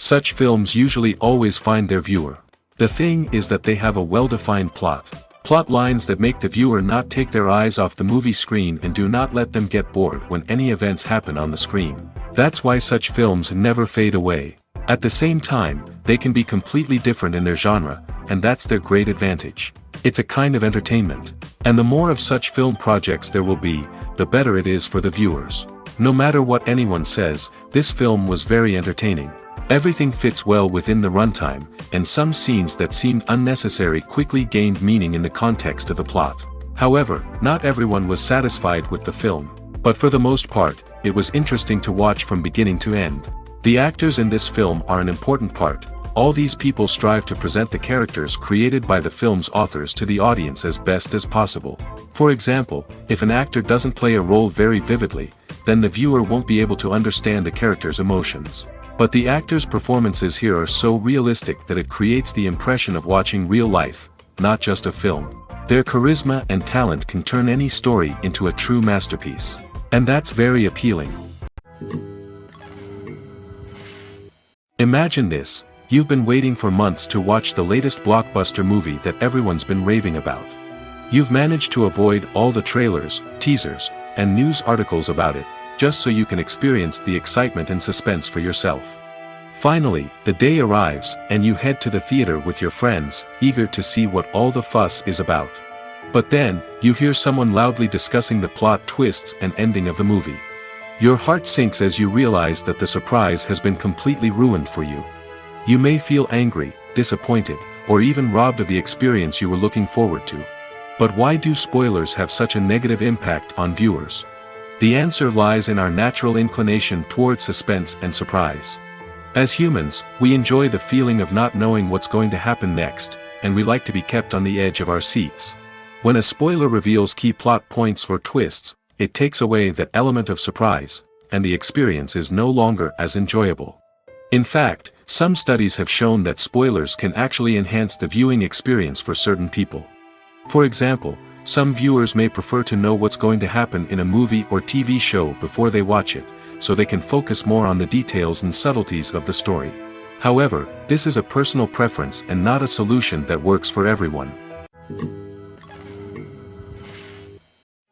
Such films usually always find their viewer. The thing is that they have a well-defined plot. Plot lines that make the viewer not take their eyes off the movie screen and do not let them get bored when any events happen on the screen. That's why such films never fade away. At the same time, they can be completely different in their genre, and that's their great advantage. It's a kind of entertainment. And the more of such film projects there will be, the better it is for the viewers. No matter what anyone says, this film was very entertaining. Everything fits well within the runtime, and some scenes that seemed unnecessary quickly gained meaning in the context of the plot. However, not everyone was satisfied with the film. But for the most part, it was interesting to watch from beginning to end. The actors in this film are an important part. All these people strive to present the characters created by the film's authors to the audience as best as possible. For example, if an actor doesn't play a role very vividly, then the viewer won't be able to understand the character's emotions. But the actors' performances here are so realistic that it creates the impression of watching real life, not just a film. Their charisma and talent can turn any story into a true masterpiece. And that's very appealing. Imagine this, you've been waiting for months to watch the latest blockbuster movie that everyone's been raving about. You've managed to avoid all the trailers, teasers, and news articles about it, just so you can experience the excitement and suspense for yourself. Finally, the day arrives, and you head to the theater with your friends, eager to see what all the fuss is about. But then, you hear someone loudly discussing the plot twists and ending of the movie. Your heart sinks as you realize that the surprise has been completely ruined for you. You may feel angry, disappointed, or even robbed of the experience you were looking forward to. But why do spoilers have such a negative impact on viewers? The answer lies in our natural inclination toward suspense and surprise. As humans, we enjoy the feeling of not knowing what's going to happen next, and we like to be kept on the edge of our seats. When a spoiler reveals key plot points or twists, it takes away that element of surprise, and the experience is no longer as enjoyable. In fact, some studies have shown that spoilers can actually enhance the viewing experience for certain people. For example, some viewers may prefer to know what's going to happen in a movie or TV show before they watch it, so they can focus more on the details and subtleties of the story. However, this is a personal preference and not a solution that works for everyone.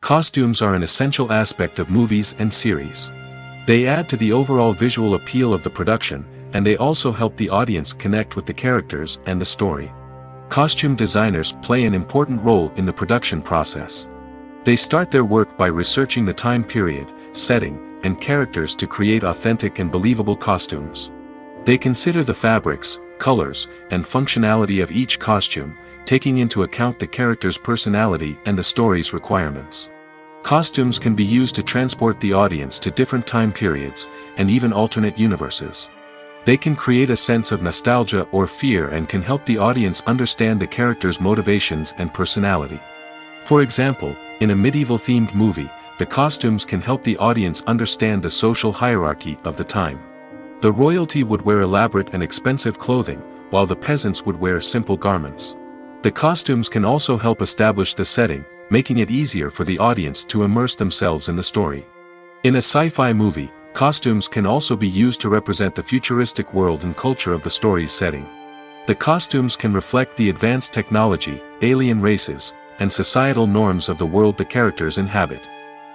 Costumes are an essential aspect of movies and series. They add to the overall visual appeal of the production, and they also help the audience connect with the characters and the story. Costume designers play an important role in the production process. They start their work by researching the time period, setting, and characters to create authentic and believable costumes. They consider the fabrics, colors, and functionality of each costume, taking into account the character's personality and the story's requirements. Costumes can be used to transport the audience to different time periods, and even alternate universes. They can create a sense of nostalgia or fear and can help the audience understand the character's motivations and personality. For example, in a medieval-themed movie, the costumes can help the audience understand the social hierarchy of the time. The royalty would wear elaborate and expensive clothing, while the peasants would wear simple garments. The costumes can also help establish the setting, making it easier for the audience to immerse themselves in the story. In a sci-fi movie, costumes can also be used to represent the futuristic world and culture of the story's setting. The costumes can reflect the advanced technology, alien races, and societal norms of the world the characters inhabit.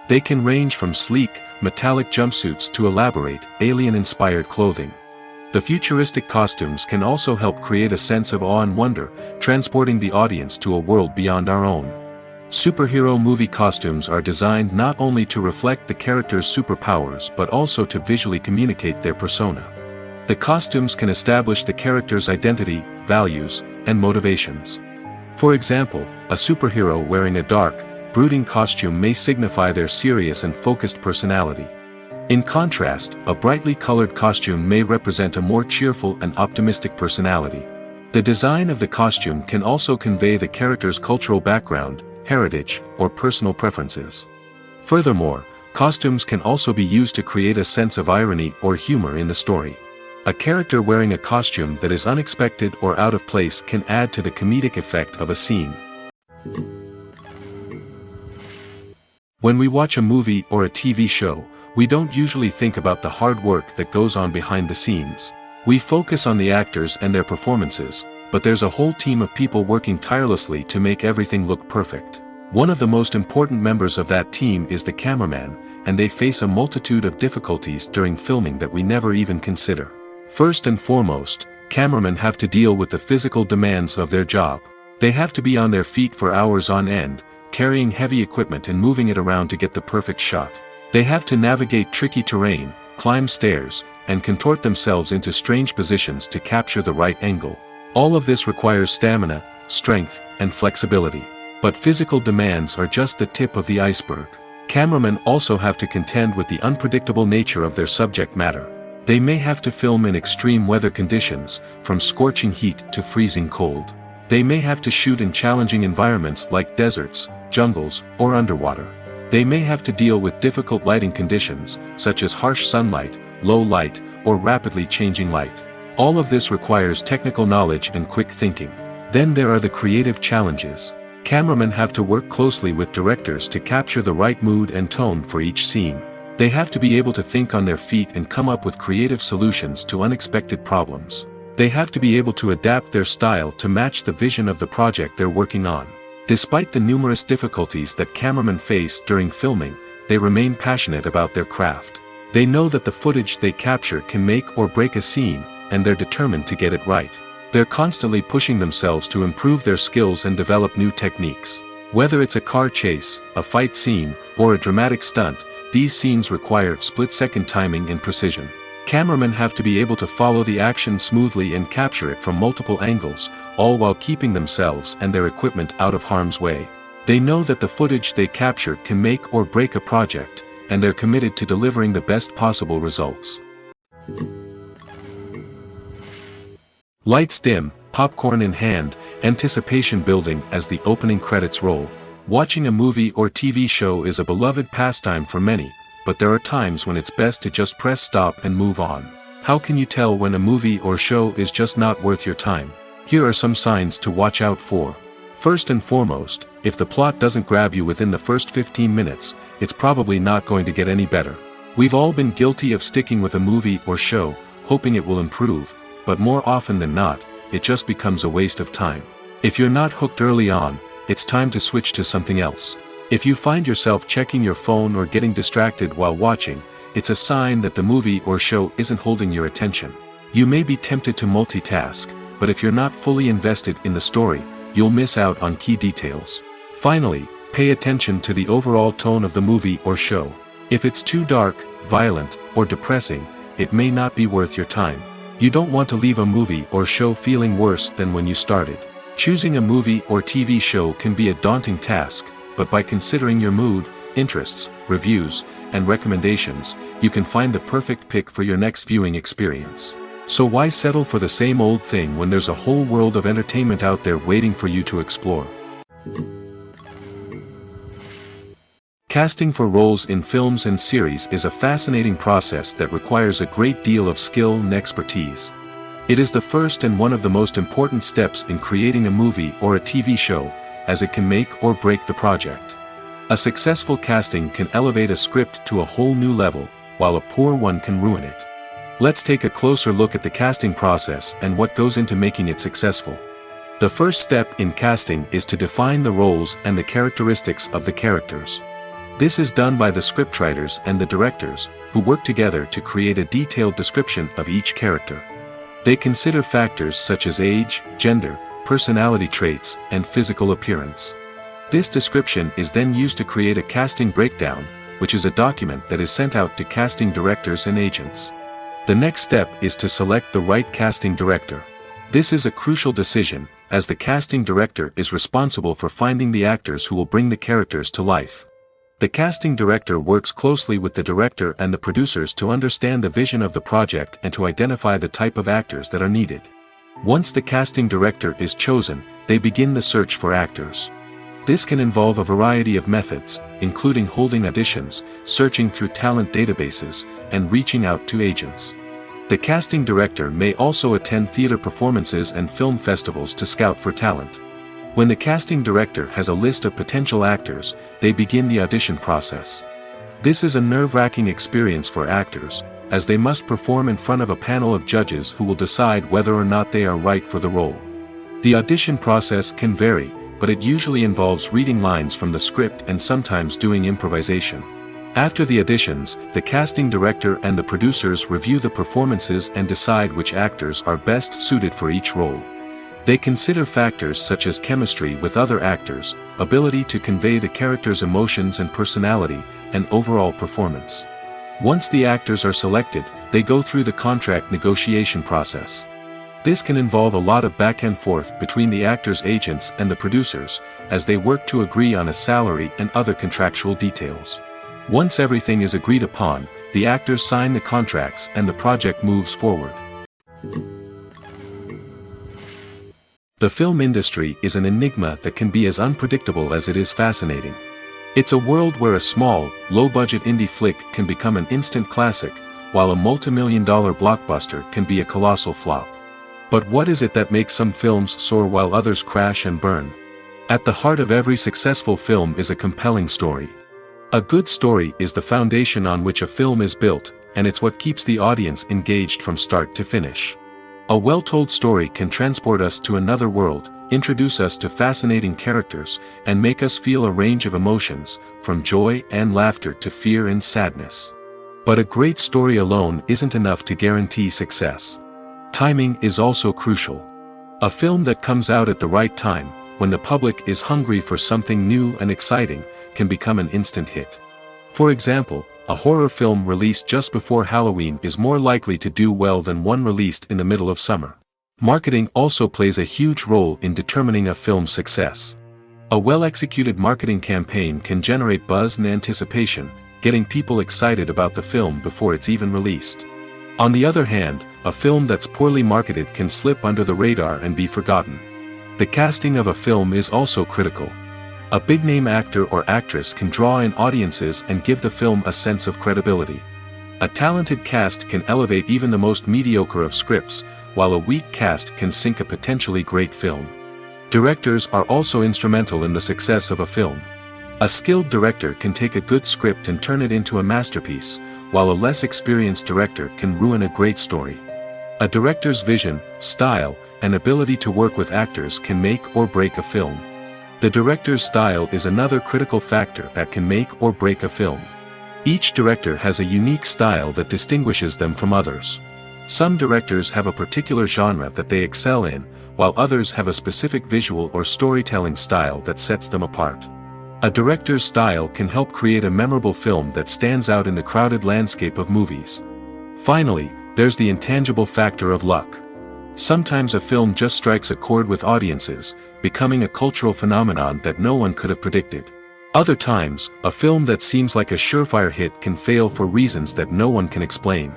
They can range from sleek, metallic jumpsuits to elaborate, alien-inspired clothing. The futuristic costumes can also help create a sense of awe and wonder, transporting the audience to a world beyond our own. Superhero movie costumes are designed not only to reflect the character's superpowers but also to visually communicate their persona. The costumes can establish the character's identity, values, and motivations. For example, a superhero wearing a dark, brooding costume may signify their serious and focused personality. In contrast, a brightly colored costume may represent a more cheerful and optimistic personality. The design of the costume can also convey the character's cultural background, heritage, or personal preferences. Furthermore, costumes can also be used to create a sense of irony or humor in the story. A character wearing a costume that is unexpected or out of place can add to the comedic effect of a scene. When we watch a movie or a TV show, we don't usually think about the hard work that goes on behind the scenes. We focus on the actors and their performances, but there's a whole team of people working tirelessly to make everything look perfect. One of the most important members of that team is the cameraman, and they face a multitude of difficulties during filming that we never even consider. First and foremost, cameramen have to deal with the physical demands of their job. They have to be on their feet for hours on end, carrying heavy equipment and moving it around to get the perfect shot. They have to navigate tricky terrain, climb stairs, and contort themselves into strange positions to capture the right angle. All of this requires stamina, strength, and flexibility. But physical demands are just the tip of the iceberg. Cameramen also have to contend with the unpredictable nature of their subject matter. They may have to film in extreme weather conditions, from scorching heat to freezing cold. They may have to shoot in challenging environments like deserts, jungles, or underwater. They may have to deal with difficult lighting conditions, such as harsh sunlight, low light, or rapidly changing light. All of this requires technical knowledge and quick thinking. Then there are the creative challenges. Cameramen have to work closely with directors to capture the right mood and tone for each scene. They have to be able to think on their feet and come up with creative solutions to unexpected problems. They have to be able to adapt their style to match the vision of the project they're working on. Despite the numerous difficulties that cameramen face during filming, they remain passionate about their craft. They know that the footage they capture can make or break a scene, and they're determined to get it right. They're constantly pushing themselves to improve their skills and develop new techniques. Whether it's a car chase, a fight scene, or a dramatic stunt, these scenes require split-second timing and precision. Cameramen have to be able to follow the action smoothly and capture it from multiple angles, all while keeping themselves and their equipment out of harm's way. They know that the footage they capture can make or break a project, and they're committed to delivering the best possible results. Lights dim, popcorn in hand, anticipation building as the opening credits roll. Watching a movie or TV show is a beloved pastime for many, but there are times when it's best to just press stop and move on. How can you tell when a movie or show is just not worth your time? Here are some signs to watch out for. First and foremost, if the plot doesn't grab you within the first 15 minutes, it's probably not going to get any better. We've all been guilty of sticking with a movie or show, hoping it will improve, but more often than not, it just becomes a waste of time. If you're not hooked early on, it's time to switch to something else. If you find yourself checking your phone or getting distracted while watching, it's a sign that the movie or show isn't holding your attention. You may be tempted to multitask, but if you're not fully invested in the story, you'll miss out on key details. Finally, pay attention to the overall tone of the movie or show. If it's too dark, violent, or depressing, it may not be worth your time. You don't want to leave a movie or show feeling worse than when you started. Choosing a movie or TV show can be a daunting task, but by considering your mood, interests, reviews, and recommendations, you can find the perfect pick for your next viewing experience. So why settle for the same old thing when there's a whole world of entertainment out there waiting for you to explore? Casting for roles in films and series is a fascinating process that requires a great deal of skill and expertise. It is the first and one of the most important steps in creating a movie or a TV show, as it can make or break the project. A successful casting can elevate a script to a whole new level, while a poor one can ruin it. Let's take a closer look at the casting process and what goes into making it successful. The first step in casting is to define the roles and the characteristics of the characters. This is done by the scriptwriters and the directors, who work together to create a detailed description of each character. They consider factors such as age, gender, personality traits, and physical appearance. This description is then used to create a casting breakdown, which is a document that is sent out to casting directors and agents. The next step is to select the right casting director. This is a crucial decision, as the casting director is responsible for finding the actors who will bring the characters to life. The casting director works closely with the director and the producers to understand the vision of the project and to identify the type of actors that are needed. Once the casting director is chosen, they begin the search for actors. This can involve a variety of methods, including holding auditions, searching through talent databases, and reaching out to agents. The casting director may also attend theater performances and film festivals to scout for talent. When the casting director has a list of potential actors, they begin the audition process. This is a nerve-wracking experience for actors, as they must perform in front of a panel of judges who will decide whether or not they are right for the role. The audition process can vary, but it usually involves reading lines from the script and sometimes doing improvisation. After the auditions, the casting director and the producers review the performances and decide which actors are best suited for each role. They consider factors such as chemistry with other actors, ability to convey the character's emotions and personality, and overall performance. Once the actors are selected, they go through the contract negotiation process. This can involve a lot of back and forth between the actors' agents and the producers, as they work to agree on a salary and other contractual details. Once everything is agreed upon, the actors sign the contracts and the project moves forward. The film industry is an enigma that can be as unpredictable as it is fascinating. It's a world where a small, low-budget indie flick can become an instant classic, while a multi-million-dollar blockbuster can be a colossal flop. But what is it that makes some films soar while others crash and burn? At the heart of every successful film is a compelling story. A good story is the foundation on which a film is built, and it's what keeps the audience engaged from start to finish. A well-told story can transport us to another world, introduce us to fascinating characters, and make us feel a range of emotions, from joy and laughter to fear and sadness. But a great story alone isn't enough to guarantee success. Timing is also crucial. A film that comes out at the right time, when the public is hungry for something new and exciting, can become an instant hit. For example, a horror film released just before Halloween is more likely to do well than one released in the middle of summer. Marketing also plays a huge role in determining a film's success. A well-executed marketing campaign can generate buzz and anticipation, getting people excited about the film before it's even released. On the other hand, a film that's poorly marketed can slip under the radar and be forgotten. The casting of a film is also critical. A big-name actor or actress can draw in audiences and give the film a sense of credibility. A talented cast can elevate even the most mediocre of scripts, while a weak cast can sink a potentially great film. Directors are also instrumental in the success of a film. A skilled director can take a good script and turn it into a masterpiece, while a less experienced director can ruin a great story. A director's vision, style, and ability to work with actors can make or break a film. The director's style is another critical factor that can make or break a film. Each director has a unique style that distinguishes them from others. Some directors have a particular genre that they excel in, while others have a specific visual or storytelling style that sets them apart. A director's style can help create a memorable film that stands out in the crowded landscape of movies. Finally, there's the intangible factor of luck. Sometimes a film just strikes a chord with audiences, becoming a cultural phenomenon that no one could have predicted. Other times, a film that seems like a surefire hit can fail for reasons that no one can explain.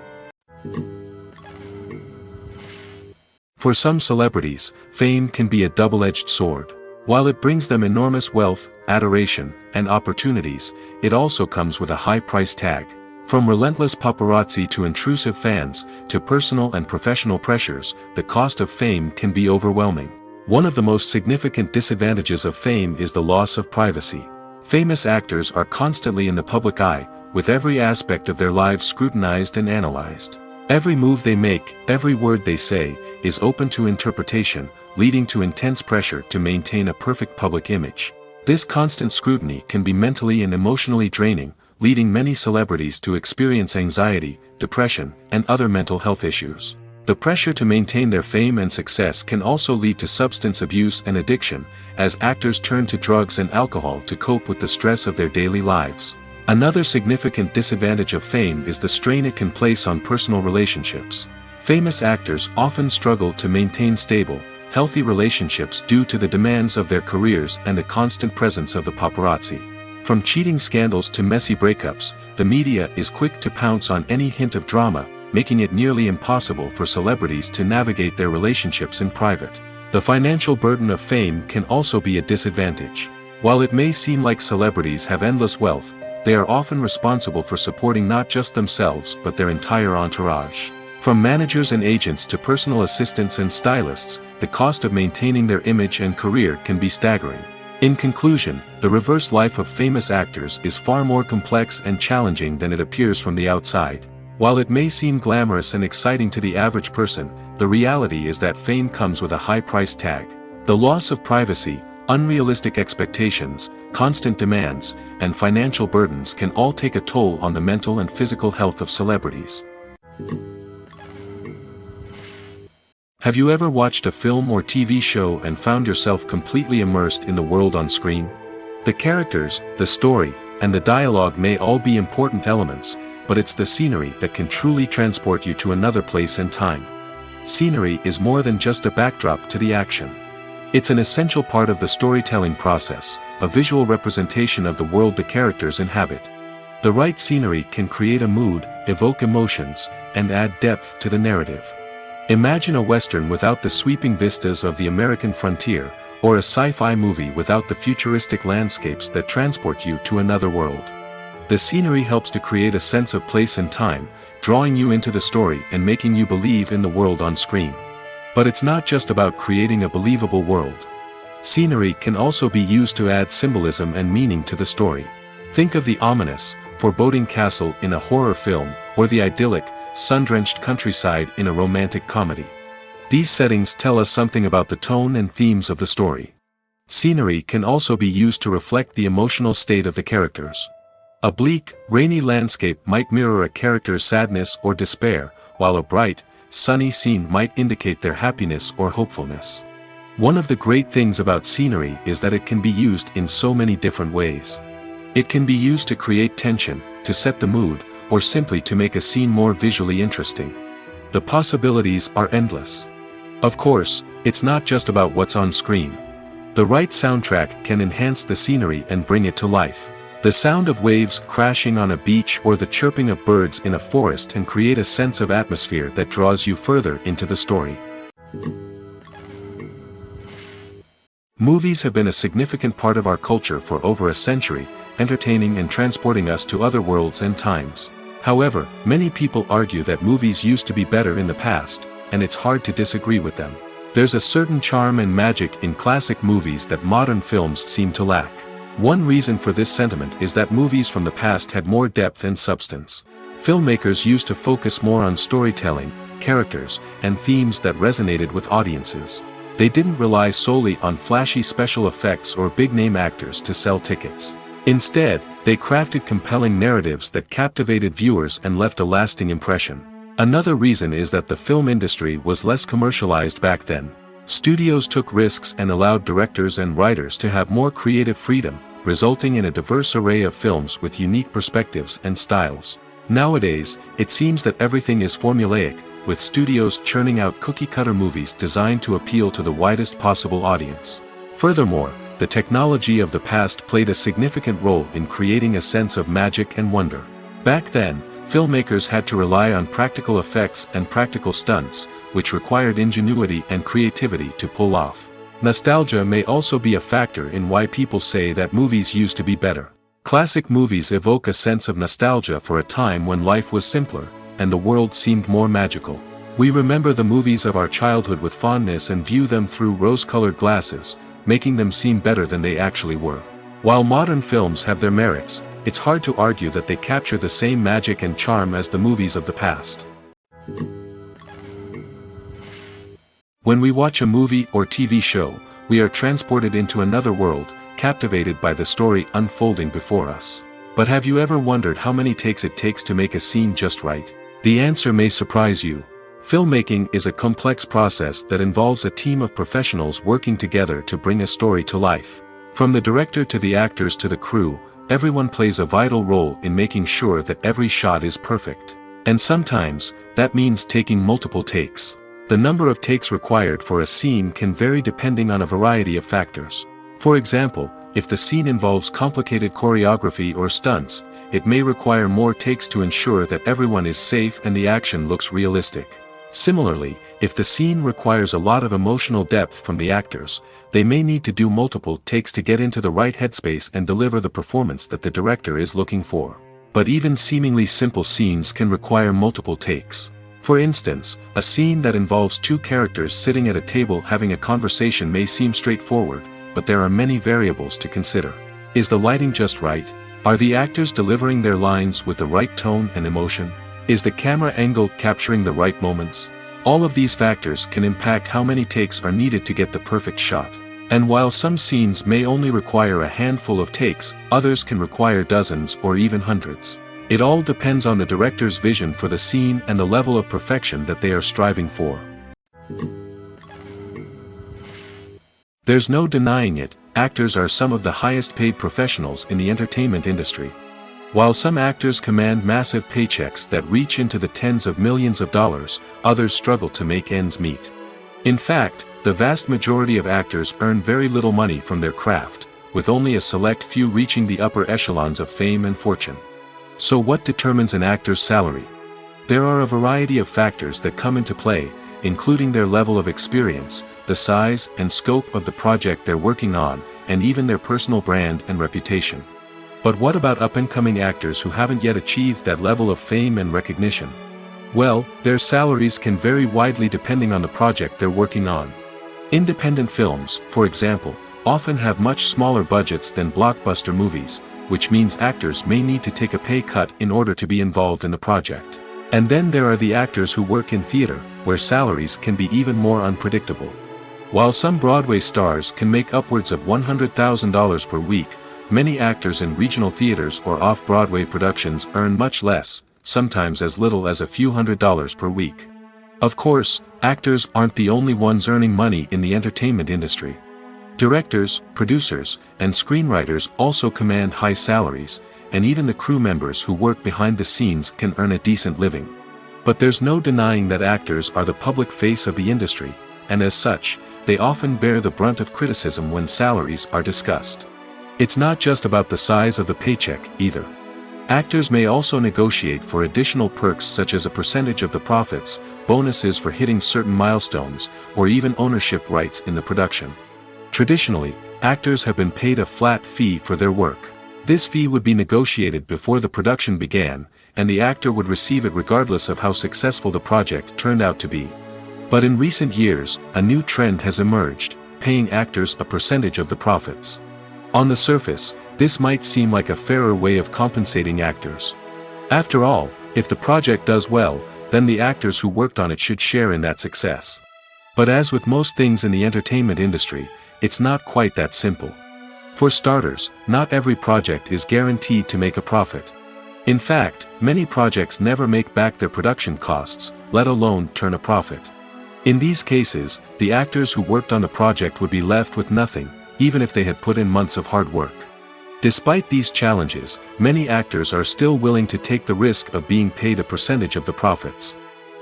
For some celebrities, fame can be a double-edged sword. While it brings them enormous wealth, adoration, and opportunities, it also comes with a high price tag. From relentless paparazzi to intrusive fans, to personal and professional pressures, the cost of fame can be overwhelming. One of the most significant disadvantages of fame is the loss of privacy. Famous actors are constantly in the public eye, with every aspect of their lives scrutinized and analyzed. Every move they make, every word they say, is open to interpretation, leading to intense pressure to maintain a perfect public image. This constant scrutiny can be mentally and emotionally draining, leading many celebrities to experience anxiety, depression, and other mental health issues. The pressure to maintain their fame and success can also lead to substance abuse and addiction, as actors turn to drugs and alcohol to cope with the stress of their daily lives. Another significant disadvantage of fame is the strain it can place on personal relationships. Famous actors often struggle to maintain stable, healthy relationships due to the demands of their careers and the constant presence of the paparazzi. From cheating scandals to messy breakups, the media is quick to pounce on any hint of drama, making it nearly impossible for celebrities to navigate their relationships in private. The financial burden of fame can also be a disadvantage. While it may seem like celebrities have endless wealth, they are often responsible for supporting not just themselves but their entire entourage. From managers and agents to personal assistants and stylists, the cost of maintaining their image and career can be staggering. In conclusion, the reverse life of famous actors is far more complex and challenging than it appears from the outside. While it may seem glamorous and exciting to the average person, the reality is that fame comes with a high price tag. The loss of privacy, unrealistic expectations, constant demands, and financial burdens can all take a toll on the mental and physical health of celebrities. Have you ever watched a film or TV show and found yourself completely immersed in the world on screen? The characters, the story, and the dialogue may all be important elements, but it's the scenery that can truly transport you to another place and time. Scenery is more than just a backdrop to the action. It's an essential part of the storytelling process, a visual representation of the world the characters inhabit. The right scenery can create a mood, evoke emotions, and add depth to the narrative. Imagine a Western without the sweeping vistas of the American frontier, or a sci-fi movie without the futuristic landscapes that transport you to another world. The scenery helps to create a sense of place and time, drawing you into the story and making you believe in the world on screen. But it's not just about creating a believable world. Scenery can also be used to add symbolism and meaning to the story. Think of the ominous, foreboding castle in a horror film, or the idyllic, sun-drenched countryside in a romantic comedy. These settings tell us something about the tone and themes of the story. Scenery can also be used to reflect the emotional state of the characters. A bleak, rainy landscape might mirror a character's sadness or despair, while a bright, sunny scene might indicate their happiness or hopefulness. One of the great things about scenery is that it can be used in so many different ways. It can be used to create tension, to set the mood, or simply to make a scene more visually interesting. The possibilities are endless. Of course, it's not just about what's on screen. The right soundtrack can enhance the scenery and bring it to life. The sound of waves crashing on a beach or the chirping of birds in a forest can create a sense of atmosphere that draws you further into the story. Movies have been a significant part of our culture for over a century, entertaining and transporting us to other worlds and times. However, many people argue that movies used to be better in the past, and it's hard to disagree with them. There's a certain charm and magic in classic movies that modern films seem to lack. One reason for this sentiment is that movies from the past had more depth and substance. Filmmakers used to focus more on storytelling, characters, and themes that resonated with audiences. They didn't rely solely on flashy special effects or big-name actors to sell tickets. Instead, they crafted compelling narratives that captivated viewers and left a lasting impression. Another reason is that the film industry was less commercialized back then. Studios took risks and allowed directors and writers to have more creative freedom, resulting in a diverse array of films with unique perspectives and styles. Nowadays, it seems that everything is formulaic, with studios churning out cookie-cutter movies designed to appeal to the widest possible audience. Furthermore, the technology of the past played a significant role in creating a sense of magic and wonder. Back then, filmmakers had to rely on practical effects and practical stunts, which required ingenuity and creativity to pull off. Nostalgia may also be a factor in why people say that movies used to be better. Classic movies evoke a sense of nostalgia for a time when life was simpler, and the world seemed more magical. We remember the movies of our childhood with fondness and view them through rose-colored glasses, making them seem better than they actually were. While modern films have their merits, it's hard to argue that they capture the same magic and charm as the movies of the past. When we watch a movie or TV show, we are transported into another world, captivated by the story unfolding before us. But have you ever wondered how many takes it takes to make a scene just right? The answer may surprise you. Filmmaking is a complex process that involves a team of professionals working together to bring a story to life. From the director to the actors to the crew, everyone plays a vital role in making sure that every shot is perfect. And sometimes, that means taking multiple takes. The number of takes required for a scene can vary depending on a variety of factors. For example, if the scene involves complicated choreography or stunts, it may require more takes to ensure that everyone is safe and the action looks realistic. Similarly, if the scene requires a lot of emotional depth from the actors, they may need to do multiple takes to get into the right headspace and deliver the performance that the director is looking for. But even seemingly simple scenes can require multiple takes. For instance, a scene that involves two characters sitting at a table having a conversation may seem straightforward, but there are many variables to consider. Is the lighting just right? Are the actors delivering their lines with the right tone and emotion? Is the camera angle capturing the right moments? All of these factors can impact how many takes are needed to get the perfect shot. And while some scenes may only require a handful of takes, others can require dozens or even hundreds. It all depends on the director's vision for the scene and the level of perfection that they are striving for. There's no denying it, actors are some of the highest paid professionals in the entertainment industry. While some actors command massive paychecks that reach into the tens of millions of dollars, others struggle to make ends meet. In fact, the vast majority of actors earn very little money from their craft, with only a select few reaching the upper echelons of fame and fortune. So what determines an actor's salary? There are a variety of factors that come into play, including their level of experience, the size and scope of the project they're working on, and even their personal brand and reputation. But what about up-and-coming actors who haven't yet achieved that level of fame and recognition? Well, their salaries can vary widely depending on the project they're working on. Independent films, for example, often have much smaller budgets than blockbuster movies, which means actors may need to take a pay cut in order to be involved in the project. And then there are the actors who work in theater, where salaries can be even more unpredictable. While some Broadway stars can make upwards of $100,000 per week, many actors in regional theaters or off-Broadway productions earn much less, sometimes as little as a few $100s per week. Of course, actors aren't the only ones earning money in the entertainment industry. Directors, producers, and screenwriters also command high salaries, and even the crew members who work behind the scenes can earn a decent living. But there's no denying that actors are the public face of the industry, and as such, they often bear the brunt of criticism when salaries are discussed. It's not just about the size of the paycheck, either. Actors may also negotiate for additional perks such as a percentage of the profits, bonuses for hitting certain milestones, or even ownership rights in the production. Traditionally, actors have been paid a flat fee for their work. This fee would be negotiated before the production began, and the actor would receive it regardless of how successful the project turned out to be. But in recent years, a new trend has emerged, paying actors a percentage of the profits. On the surface, this might seem like a fairer way of compensating actors. After all, if the project does well, then the actors who worked on it should share in that success. But as with most things in the entertainment industry, it's not quite that simple. For starters, not every project is guaranteed to make a profit. In fact, many projects never make back their production costs, let alone turn a profit. In these cases, the actors who worked on the project would be left with nothing, even if they had put in months of hard work. Despite these challenges, many actors are still willing to take the risk of being paid a percentage of the profits.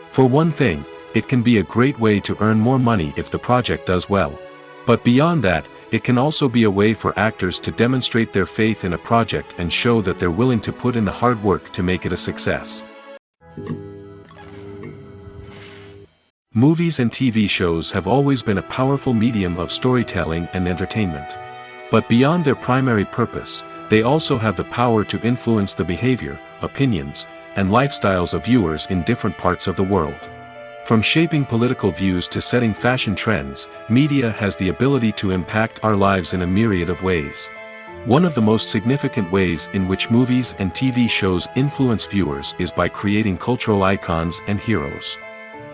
For one thing, it can be a great way to earn more money if the project does well. But beyond that, it can also be a way for actors to demonstrate their faith in a project and show that they're willing to put in the hard work to make it a success. Movies and TV shows have always been a powerful medium of storytelling and entertainment. But beyond their primary purpose, they also have the power to influence the behavior, opinions, and lifestyles of viewers in different parts of the world. From shaping political views to setting fashion trends, media has the ability to impact our lives in a myriad of ways. One of the most significant ways in which movies and TV shows influence viewers is by creating cultural icons and heroes.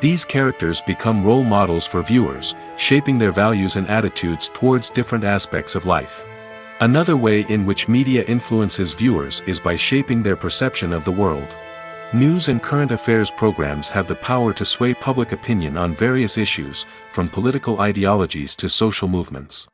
These characters become role models for viewers, shaping their values and attitudes towards different aspects of life. Another way in which media influences viewers is by shaping their perception of the world. News and current affairs programs have the power to sway public opinion on various issues, from political ideologies to social movements.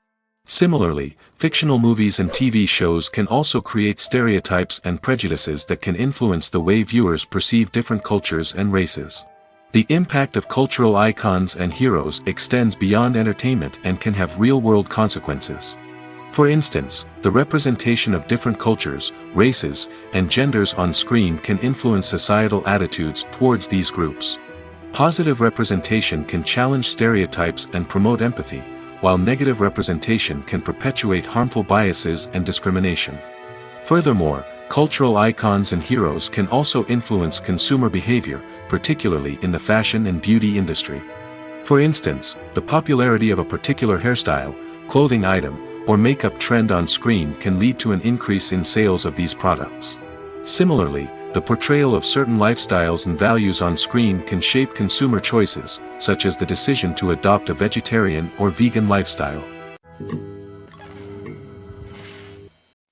Similarly, fictional movies and TV shows can also create stereotypes and prejudices that can influence the way viewers perceive different cultures and races. The impact of cultural icons and heroes extends beyond entertainment and can have real-world consequences. For instance, the representation of different cultures, races, and genders on screen can influence societal attitudes towards these groups. Positive representation can challenge stereotypes and promote empathy, while negative representation can perpetuate harmful biases and discrimination. Furthermore, cultural icons and heroes can also influence consumer behavior, particularly in the fashion and beauty industry. For instance, the popularity of a particular hairstyle, clothing item, or makeup trend on screen can lead to an increase in sales of these products. Similarly, the portrayal of certain lifestyles and values on screen can shape consumer choices, such as the decision to adopt a vegetarian or vegan lifestyle.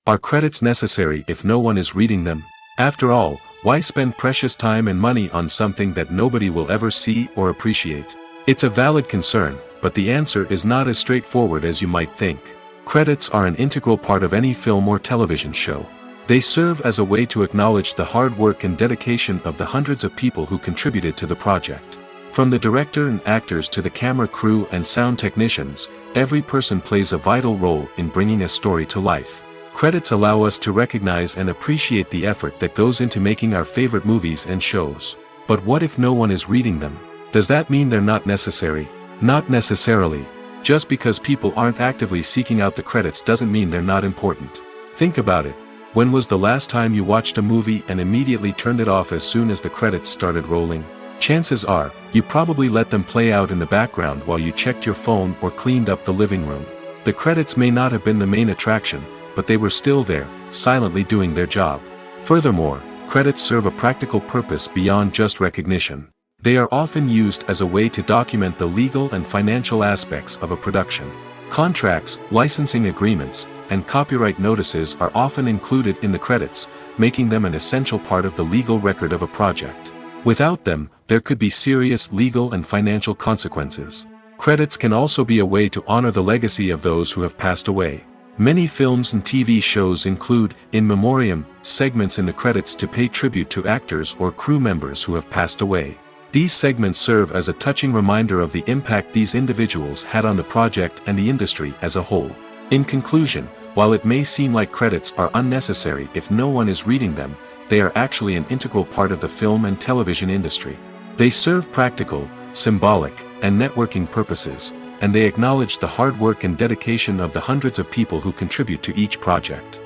Are credits necessary if no one is reading them? After all, why spend precious time and money on something that nobody will ever see or appreciate? It's a valid concern, but the answer is not as straightforward as you might think. Credits are an integral part of any film or television show. They serve as a way to acknowledge the hard work and dedication of the hundreds of people who contributed to the project. From the director and actors to the camera crew and sound technicians, every person plays a vital role in bringing a story to life. Credits allow us to recognize and appreciate the effort that goes into making our favorite movies and shows. But what if no one is reading them? Does that mean they're not necessary? Not necessarily. Just because people aren't actively seeking out the credits doesn't mean they're not important. Think about it. When was the last time you watched a movie and immediately turned it off as soon as the credits started rolling? Chances are, you probably let them play out in the background while you checked your phone or cleaned up the living room. The credits may not have been the main attraction, but they were still there, silently doing their job. Furthermore, credits serve a practical purpose beyond just recognition. They are often used as a way to document the legal and financial aspects of a production. Contracts, licensing agreements, and copyright notices are often included in the credits, making them an essential part of the legal record of a project. Without them, there could be serious legal and financial consequences. Credits can also be a way to honor the legacy of those who have passed away. Many films and TV shows include, in memoriam, segments in the credits to pay tribute to actors or crew members who have passed away. These segments serve as a touching reminder of the impact these individuals had on the project and the industry as a whole. In conclusion, while it may seem like credits are unnecessary if no one is reading them, they are actually an integral part of the film and television industry. They serve practical, symbolic, and networking purposes, and they acknowledge the hard work and dedication of the hundreds of people who contribute to each project.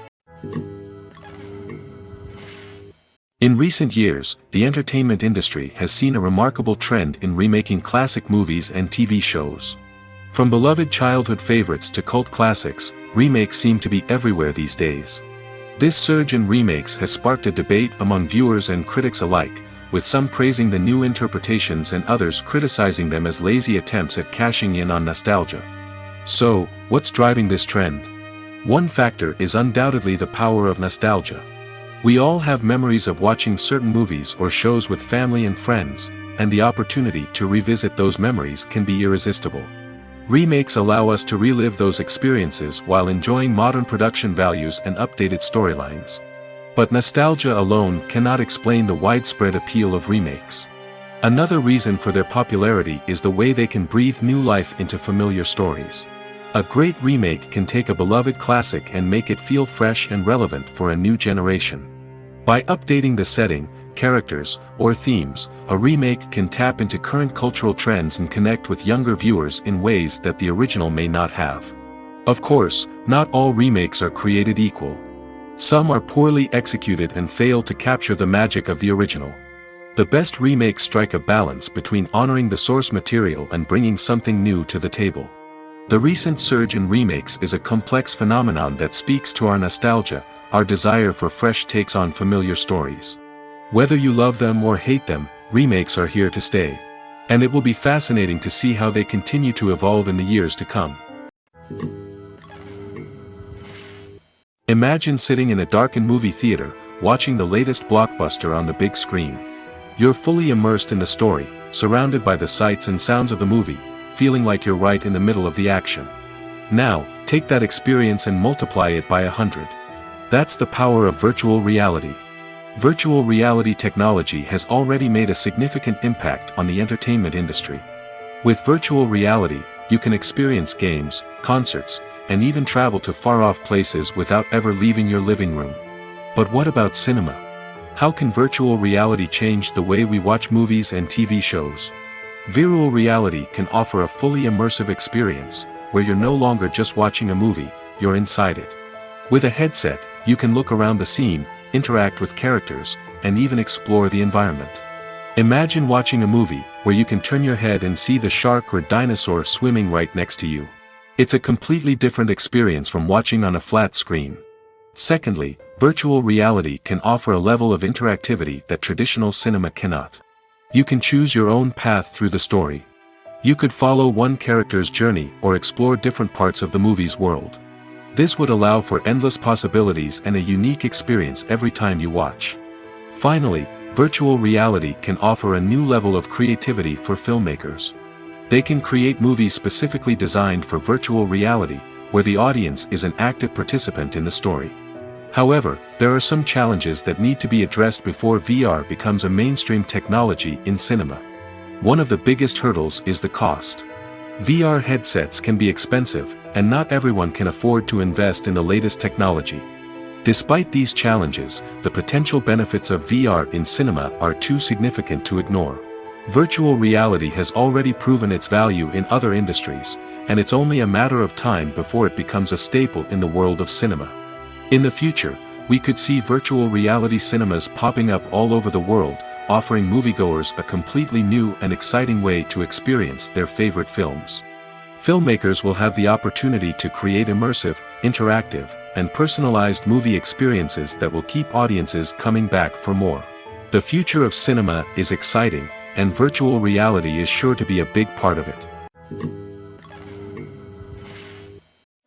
In recent years, the entertainment industry has seen a remarkable trend in remaking classic movies and TV shows. From beloved childhood favorites to cult classics, remakes seem to be everywhere these days. This surge in remakes has sparked a debate among viewers and critics alike, with some praising the new interpretations and others criticizing them as lazy attempts at cashing in on nostalgia. So, what's driving this trend? One factor is undoubtedly the power of nostalgia. We all have memories of watching certain movies or shows with family and friends, and the opportunity to revisit those memories can be irresistible. Remakes allow us to relive those experiences while enjoying modern production values and updated storylines. But nostalgia alone cannot explain the widespread appeal of remakes. Another reason for their popularity is the way they can breathe new life into familiar stories. A great remake can take a beloved classic and make it feel fresh and relevant for a new generation. By updating the setting, characters, or themes, a remake can tap into current cultural trends and connect with younger viewers in ways that the original may not have. Of course, not all remakes are created equal. Some are poorly executed and fail to capture the magic of the original. The best remakes strike a balance between honoring the source material and bringing something new to the table. The recent surge in remakes is a complex phenomenon that speaks to our nostalgia, our desire for fresh takes on familiar stories. Whether you love them or hate them, remakes are here to stay. And it will be fascinating to see how they continue to evolve in the years to come. Imagine sitting in a darkened movie theater, watching the latest blockbuster on the big screen. You're fully immersed in the story, surrounded by the sights and sounds of the movie, feeling like you're right in the middle of the action. Now, take that experience and multiply it by 100. That's the power of virtual reality. Virtual reality technology has already made a significant impact on the entertainment industry. With virtual reality, you can experience games, concerts, and even travel to far-off places without ever leaving your living room. But what about cinema? How can virtual reality change the way we watch movies and TV shows? Virtual reality can offer a fully immersive experience, where you're no longer just watching a movie, you're inside it. With a headset, you can look around the scene, interact with characters, and even explore the environment. Imagine watching a movie, where you can turn your head and see the shark or dinosaur swimming right next to you. It's a completely different experience from watching on a flat screen. Secondly, virtual reality can offer a level of interactivity that traditional cinema cannot. You can choose your own path through the story. You could follow one character's journey or explore different parts of the movie's world. This would allow for endless possibilities and a unique experience every time you watch. Finally, virtual reality can offer a new level of creativity for filmmakers. They can create movies specifically designed for virtual reality, where the audience is an active participant in the story. However, there are some challenges that need to be addressed before VR becomes a mainstream technology in cinema. One of the biggest hurdles is the cost. VR headsets can be expensive, and not everyone can afford to invest in the latest technology. Despite these challenges, the potential benefits of VR in cinema are too significant to ignore. Virtual reality has already proven its value in other industries, and it's only a matter of time before it becomes a staple in the world of cinema. In the future, we could see virtual reality cinemas popping up all over the world, offering moviegoers a completely new and exciting way to experience their favorite films. Filmmakers will have the opportunity to create immersive, interactive, and personalized movie experiences that will keep audiences coming back for more. The future of cinema is exciting, and virtual reality is sure to be a big part of it.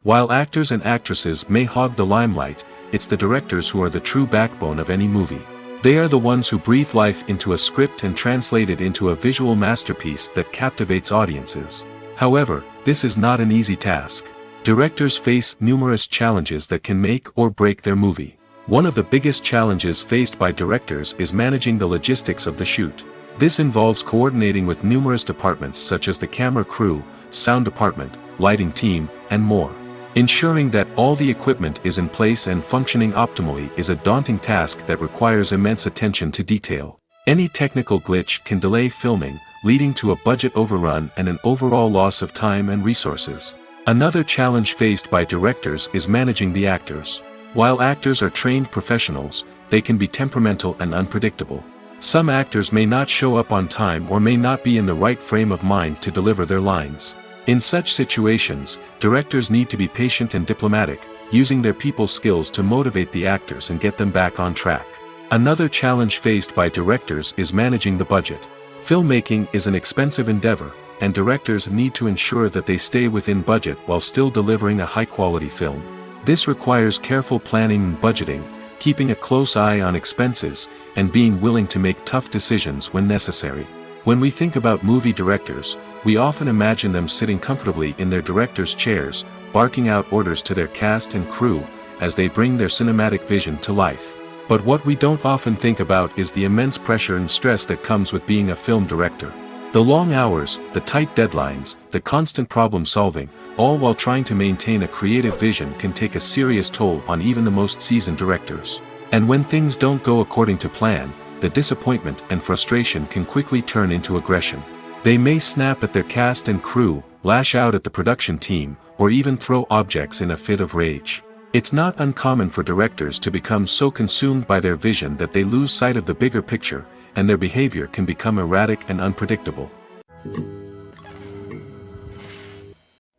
While actors and actresses may hog the limelight, it's the directors who are the true backbone of any movie. They are the ones who breathe life into a script and translate it into a visual masterpiece that captivates audiences. However, this is not an easy task. Directors face numerous challenges that can make or break their movie. One of the biggest challenges faced by directors is managing the logistics of the shoot. This involves coordinating with numerous departments such as the camera crew, sound department, lighting team, and more. Ensuring that all the equipment is in place and functioning optimally is a daunting task that requires immense attention to detail. Any technical glitch can delay filming, leading to a budget overrun and an overall loss of time and resources. Another challenge faced by directors is managing the actors. While actors are trained professionals, they can be temperamental and unpredictable. Some actors may not show up on time or may not be in the right frame of mind to deliver their lines. In such situations, directors need to be patient and diplomatic, using their people skills to motivate the actors and get them back on track. Another challenge faced by directors is managing the budget. Filmmaking is an expensive endeavor, and directors need to ensure that they stay within budget while still delivering a high-quality film. This requires careful planning and budgeting, keeping a close eye on expenses, and being willing to make tough decisions when necessary. When we think about movie directors, we often imagine them sitting comfortably in their director's chairs, barking out orders to their cast and crew, as they bring their cinematic vision to life. But what we don't often think about is the immense pressure and stress that comes with being a film director. The long hours, the tight deadlines, the constant problem solving, all while trying to maintain a creative vision can take a serious toll on even the most seasoned directors. And when things don't go according to plan, the disappointment and frustration can quickly turn into aggression. They may snap at their cast and crew, lash out at the production team, or even throw objects in a fit of rage. It's not uncommon for directors to become so consumed by their vision that they lose sight of the bigger picture, and their behavior can become erratic and unpredictable.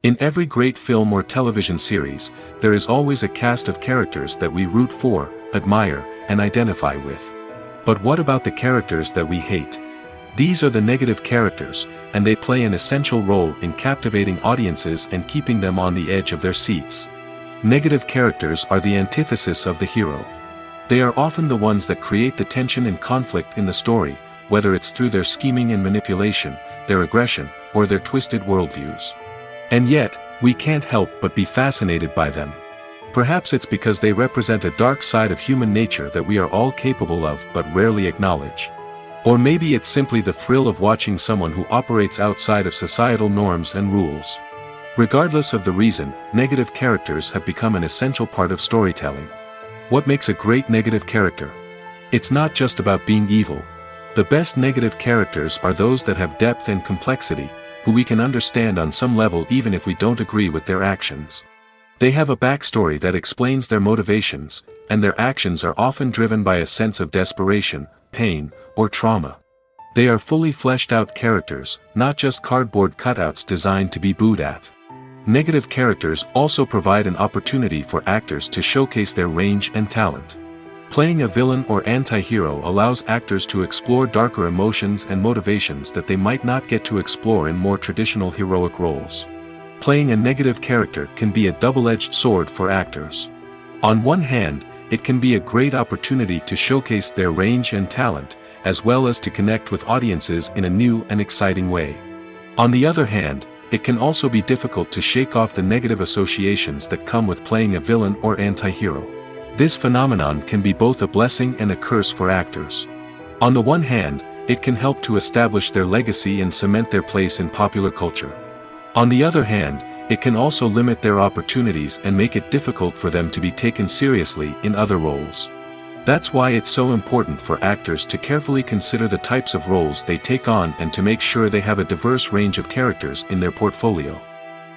In every great film or television series, there is always a cast of characters that we root for, admire, and identify with. But what about the characters that we hate? These are the negative characters, and they play an essential role in captivating audiences and keeping them on the edge of their seats. Negative characters are the antithesis of the hero. They are often the ones that create the tension and conflict in the story, whether it's through their scheming and manipulation, their aggression, or their twisted worldviews. And yet, we can't help but be fascinated by them. Perhaps it's because they represent a dark side of human nature that we are all capable of but rarely acknowledge. Or maybe it's simply the thrill of watching someone who operates outside of societal norms and rules. Regardless of the reason, negative characters have become an essential part of storytelling. What makes a great negative character? It's not just about being evil. The best negative characters are those that have depth and complexity, who we can understand on some level even if we don't agree with their actions. They have a backstory that explains their motivations, and their actions are often driven by a sense of desperation, pain, or trauma. They are fully fleshed out characters, not just cardboard cutouts designed to be booed at. Negative characters also provide an opportunity for actors to showcase their range and talent. Playing a villain or anti-hero allows actors to explore darker emotions and motivations that they might not get to explore in more traditional heroic roles. Playing a negative character can be a double-edged sword for actors. On one hand, it can be a great opportunity to showcase their range and talent, as well as to connect with audiences in a new and exciting way. On the other hand, it can also be difficult to shake off the negative associations that come with playing a villain or anti-hero. This phenomenon can be both a blessing and a curse for actors. On the one hand, it can help to establish their legacy and cement their place in popular culture. On the other hand, it can also limit their opportunities and make it difficult for them to be taken seriously in other roles. That's why it's so important for actors to carefully consider the types of roles they take on and to make sure they have a diverse range of characters in their portfolio.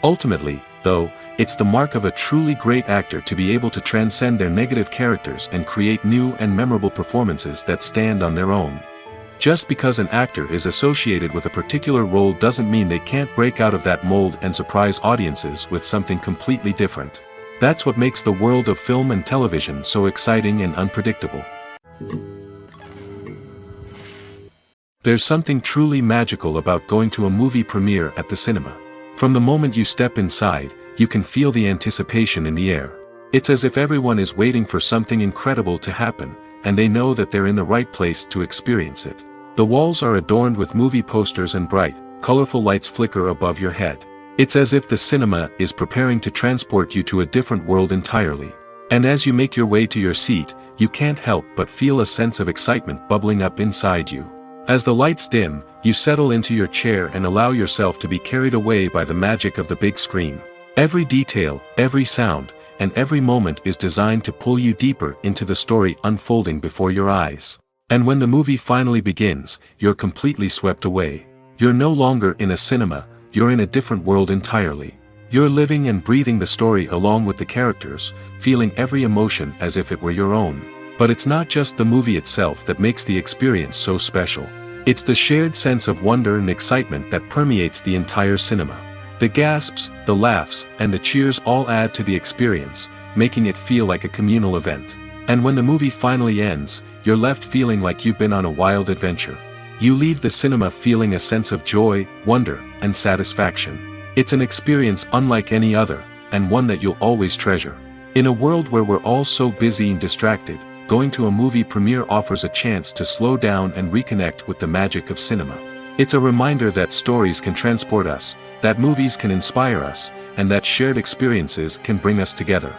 Ultimately, though, it's the mark of a truly great actor to be able to transcend their negative characters and create new and memorable performances that stand on their own. Just because an actor is associated with a particular role doesn't mean they can't break out of that mold and surprise audiences with something completely different. That's what makes the world of film and television so exciting and unpredictable. There's something truly magical about going to a movie premiere at the cinema. From the moment you step inside, you can feel the anticipation in the air. It's as if everyone is waiting for something incredible to happen, and they know that they're in the right place to experience it. The walls are adorned with movie posters and bright, colorful lights flicker above your head. It's as if the cinema is preparing to transport you to a different world entirely. And as you make your way to your seat, you can't help but feel a sense of excitement bubbling up inside you. As the lights dim, you settle into your chair and allow yourself to be carried away by the magic of the big screen. Every detail, every sound, and every moment is designed to pull you deeper into the story unfolding before your eyes. And when the movie finally begins, you're completely swept away. You're no longer in a cinema, you're in a different world entirely. You're living and breathing the story along with the characters, feeling every emotion as if it were your own. But it's not just the movie itself that makes the experience so special. It's the shared sense of wonder and excitement that permeates the entire cinema. The gasps, the laughs, and the cheers all add to the experience, making it feel like a communal event. And when the movie finally ends, you're left feeling like you've been on a wild adventure. You leave the cinema feeling a sense of joy, wonder, and satisfaction. It's an experience unlike any other, and one that you'll always treasure. In a world where we're all so busy and distracted, going to a movie premiere offers a chance to slow down and reconnect with the magic of cinema. It's a reminder that stories can transport us, that movies can inspire us, and that shared experiences can bring us together.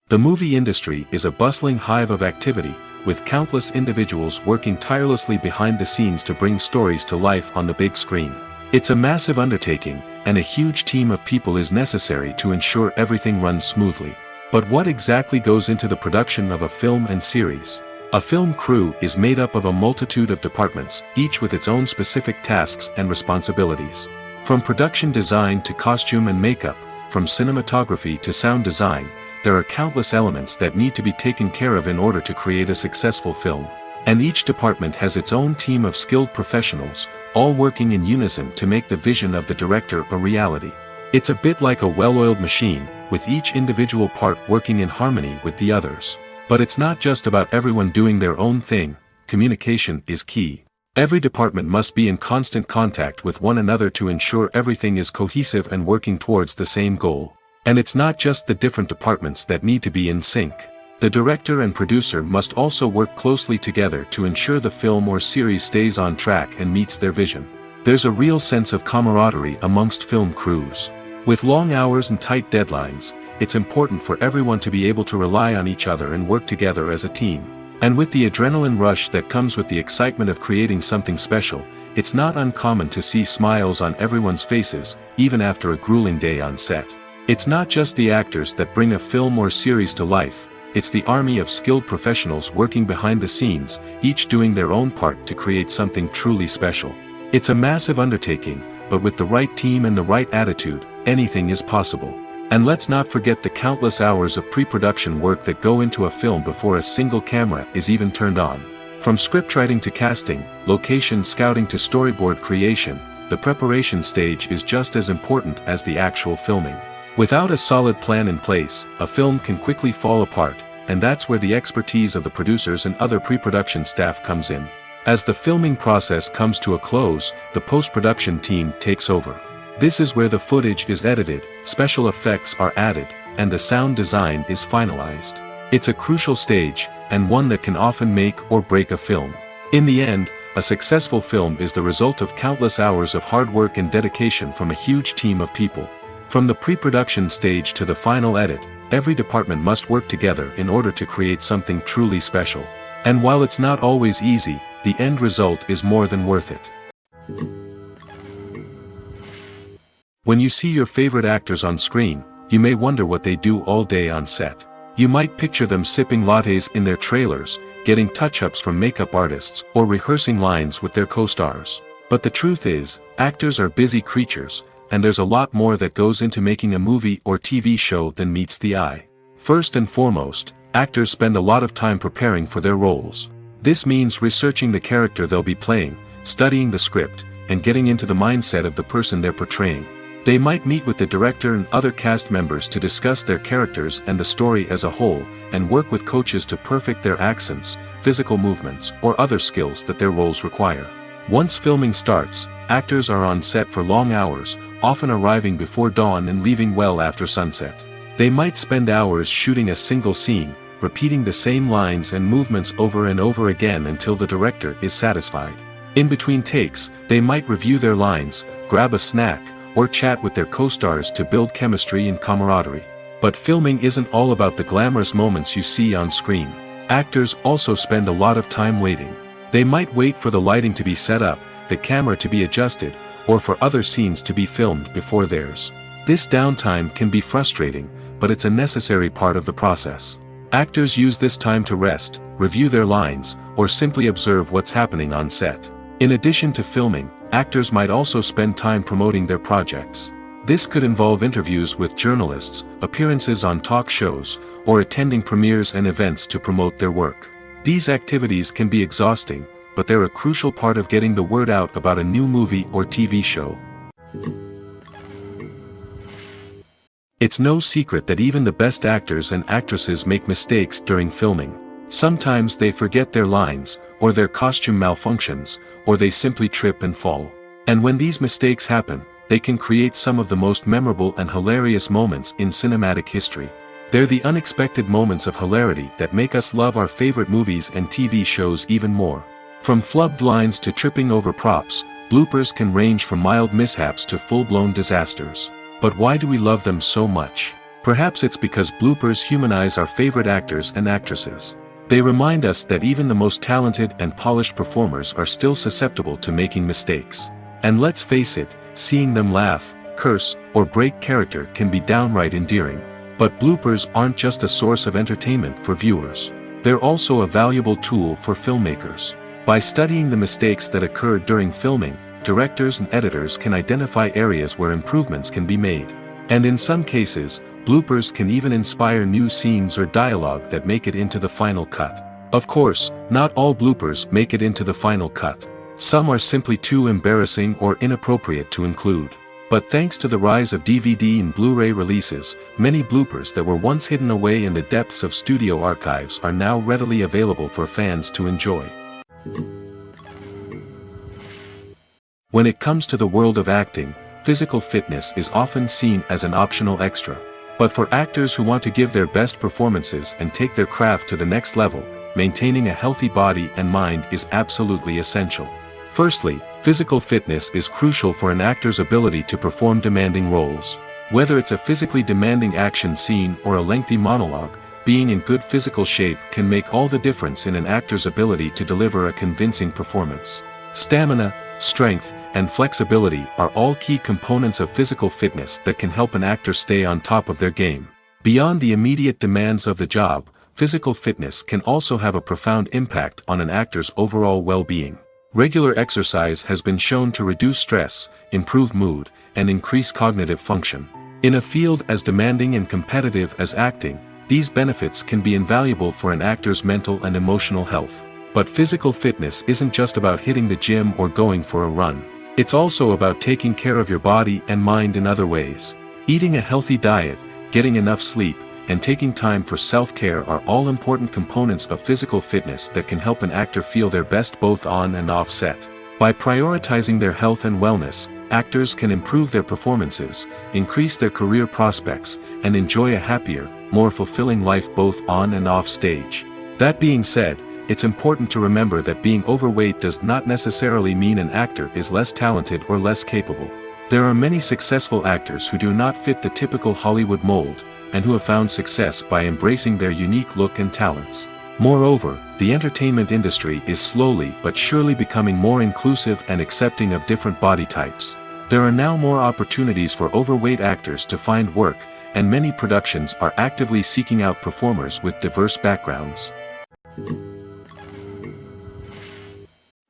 The movie industry is a bustling hive of activity, with countless individuals working tirelessly behind the scenes to bring stories to life on the big screen. It's a massive undertaking, and a huge team of people is necessary to ensure everything runs smoothly. But what exactly goes into the production of a film and series? A film crew is made up of a multitude of departments, each with its own specific tasks and responsibilities. From production design to costume and makeup, from cinematography to sound design, there are countless elements that need to be taken care of in order to create a successful film. And each department has its own team of skilled professionals, all working in unison to make the vision of the director a reality. It's a bit like a well-oiled machine, with each individual part working in harmony with the others. But it's not just about everyone doing their own thing, communication is key. Every department must be in constant contact with one another to ensure everything is cohesive and working towards the same goal. And it's not just the different departments that need to be in sync. The director and producer must also work closely together to ensure the film or series stays on track and meets their vision. There's a real sense of camaraderie amongst film crews. With long hours and tight deadlines, it's important for everyone to be able to rely on each other and work together as a team. And with the adrenaline rush that comes with the excitement of creating something special, it's not uncommon to see smiles on everyone's faces, even after a grueling day on set. It's not just the actors that bring a film or series to life, it's the army of skilled professionals working behind the scenes, each doing their own part to create something truly special. It's a massive undertaking, but with the right team and the right attitude, anything is possible. And let's not forget the countless hours of pre-production work that go into a film before a single camera is even turned on. From scriptwriting to casting, location scouting to storyboard creation, the preparation stage is just as important as the actual filming. Without a solid plan in place, a film can quickly fall apart, and that's where the expertise of the producers and other pre-production staff comes in. As the filming process comes to a close, the post-production team takes over. This is where the footage is edited, special effects are added, and the sound design is finalized. It's a crucial stage, and one that can often make or break a film. In the end, a successful film is the result of countless hours of hard work and dedication from a huge team of people. From the pre-production stage to the final edit, every department must work together in order to create something truly special. And while it's not always easy, the end result is more than worth it. When you see your favorite actors on screen, you may wonder what they do all day on set. You might picture them sipping lattes in their trailers, getting touch-ups from makeup artists, or rehearsing lines with their co-stars. But the truth is, actors are busy creatures, and there's a lot more that goes into making a movie or TV show than meets the eye. First and foremost, actors spend a lot of time preparing for their roles. This means researching the character they'll be playing, studying the script, and getting into the mindset of the person they're portraying. They might meet with the director and other cast members to discuss their characters and the story as a whole, and work with coaches to perfect their accents, physical movements, or other skills that their roles require. Once filming starts, actors are on set for long hours, often arriving before dawn and leaving well after sunset. They might spend hours shooting a single scene, repeating the same lines and movements over and over again until the director is satisfied. In between takes, they might review their lines, grab a snack, or chat with their co-stars to build chemistry and camaraderie. But filming isn't all about the glamorous moments you see on screen. Actors also spend a lot of time waiting. They might wait for the lighting to be set up, the camera to be adjusted, or for other scenes to be filmed before theirs. This downtime can be frustrating, but it's a necessary part of the process. Actors use this time to rest, review their lines, or simply observe what's happening on set. In addition to filming, actors might also spend time promoting their projects. This could involve interviews with journalists, appearances on talk shows, or attending premieres and events to promote their work. These activities can be exhausting, but they're a crucial part of getting the word out about a new movie or TV show. It's no secret that even the best actors and actresses make mistakes during filming. Sometimes they forget their lines, or their costume malfunctions, or they simply trip and fall. And when these mistakes happen, they can create some of the most memorable and hilarious moments in cinematic history. They're the unexpected moments of hilarity that make us love our favorite movies and TV shows even more. From flubbed lines to tripping over props, bloopers can range from mild mishaps to full-blown disasters. But why do we love them so much? Perhaps it's because bloopers humanize our favorite actors and actresses. They remind us that even the most talented and polished performers are still susceptible to making mistakes. And let's face it, seeing them laugh, curse, or break character can be downright endearing. But bloopers aren't just a source of entertainment for viewers. They're also a valuable tool for filmmakers. By studying the mistakes that occurred during filming, directors and editors can identify areas where improvements can be made. And in some cases, bloopers can even inspire new scenes or dialogue that make it into the final cut. Of course, not all bloopers make it into the final cut. Some are simply too embarrassing or inappropriate to include. But thanks to the rise of DVD and Blu-ray releases, many bloopers that were once hidden away in the depths of studio archives are now readily available for fans to enjoy. When it comes to the world of acting, physical fitness is often seen as an optional extra. But for actors who want to give their best performances and take their craft to the next level, maintaining a healthy body and mind is absolutely essential. Firstly, physical fitness is crucial for an actor's ability to perform demanding roles. Whether it's a physically demanding action scene or a lengthy monologue, being in good physical shape can make all the difference in an actor's ability to deliver a convincing performance. Stamina, strength, and flexibility are all key components of physical fitness that can help an actor stay on top of their game. Beyond the immediate demands of the job, physical fitness can also have a profound impact on an actor's overall well-being. Regular exercise has been shown to reduce stress, improve mood, and increase cognitive function. In a field as demanding and competitive as acting, these benefits can be invaluable for an actor's mental and emotional health. But physical fitness isn't just about hitting the gym or going for a run. It's also about taking care of your body and mind in other ways. Eating a healthy diet, getting enough sleep, and taking time for self-care are all important components of physical fitness that can help an actor feel their best both on and off set. By prioritizing their health and wellness, actors can improve their performances, increase their career prospects, and enjoy a happier, more fulfilling life both on and off stage. That being said, it's important to remember that being overweight does not necessarily mean an actor is less talented or less capable. There are many successful actors who do not fit the typical Hollywood mold, and who have found success by embracing their unique look and talents. Moreover, the entertainment industry is slowly but surely becoming more inclusive and accepting of different body types. There are now more opportunities for overweight actors to find work, and many productions are actively seeking out performers with diverse backgrounds.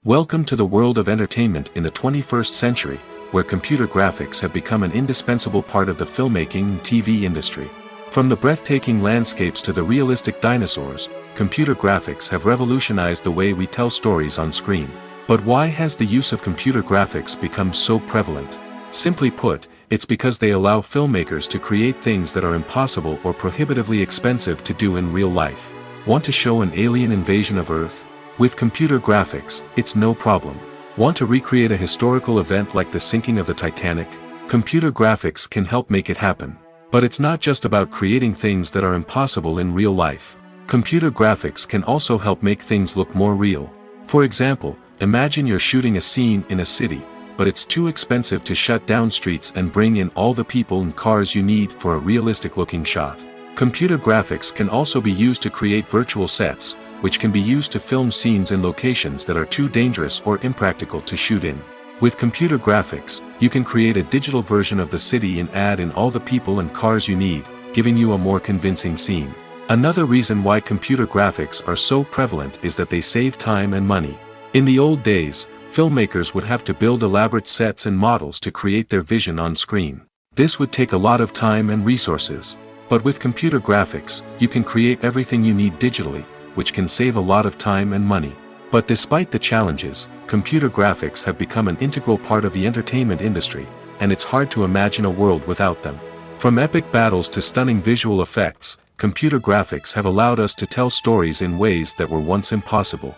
Welcome to the world of entertainment in the 21st century, where computer graphics have become an indispensable part of the filmmaking and TV industry. From the breathtaking landscapes to the realistic dinosaurs, computer graphics have revolutionized the way we tell stories on screen. But why has the use of computer graphics become so prevalent? Simply put, it's because they allow filmmakers to create things that are impossible or prohibitively expensive to do in real life. Want to show an alien invasion of Earth? With computer graphics, it's no problem. Want to recreate a historical event like the sinking of the Titanic? Computer graphics can help make it happen. But it's not just about creating things that are impossible in real life. Computer graphics can also help make things look more real. For example, imagine you're shooting a scene in a city, but it's too expensive to shut down streets and bring in all the people and cars you need for a realistic-looking shot. Computer graphics can also be used to create virtual sets, which can be used to film scenes in locations that are too dangerous or impractical to shoot in. With computer graphics, you can create a digital version of the city and add in all the people and cars you need, giving you a more convincing scene. Another reason why computer graphics are so prevalent is that they save time and money. In the old days, filmmakers would have to build elaborate sets and models to create their vision on screen. This would take a lot of time and resources. But with computer graphics, you can create everything you need digitally, which can save a lot of time and money. But despite the challenges, computer graphics have become an integral part of the entertainment industry, and it's hard to imagine a world without them. From epic battles to stunning visual effects, computer graphics have allowed us to tell stories in ways that were once impossible.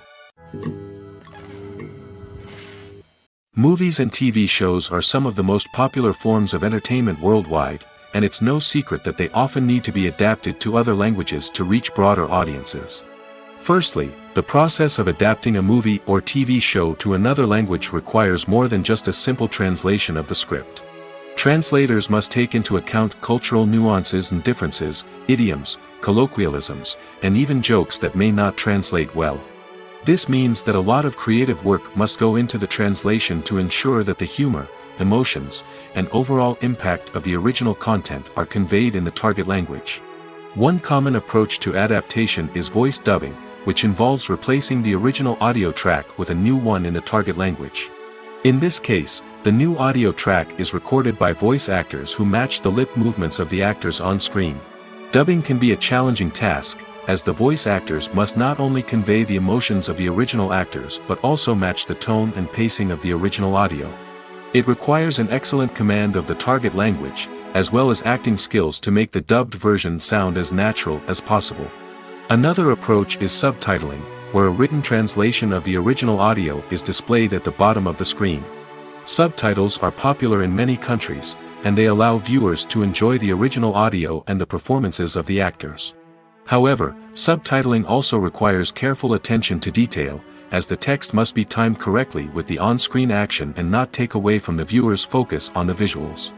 Movies and TV shows are some of the most popular forms of entertainment worldwide, and it's no secret that they often need to be adapted to other languages to reach broader audiences. Firstly, the process of adapting a movie or TV show to another language requires more than just a simple translation of the script. Translators must take into account cultural nuances and differences, idioms, colloquialisms, and even jokes that may not translate well. This means that a lot of creative work must go into the translation to ensure that the humor, emotions, and overall impact of the original content are conveyed in the target language. One common approach to adaptation is voice dubbing, which involves replacing the original audio track with a new one in the target language. In this case, the new audio track is recorded by voice actors who match the lip movements of the actors on screen. Dubbing can be a challenging task, as the voice actors must not only convey the emotions of the original actors but also match the tone and pacing of the original audio. It requires an excellent command of the target language, as well as acting skills to make the dubbed version sound as natural as possible. Another approach is subtitling, where a written translation of the original audio is displayed at the bottom of the screen. Subtitles are popular in many countries, and they allow viewers to enjoy the original audio and the performances of the actors. However, subtitling also requires careful attention to detail, as the text must be timed correctly with the on-screen action and not take away from the viewer's focus on the visuals.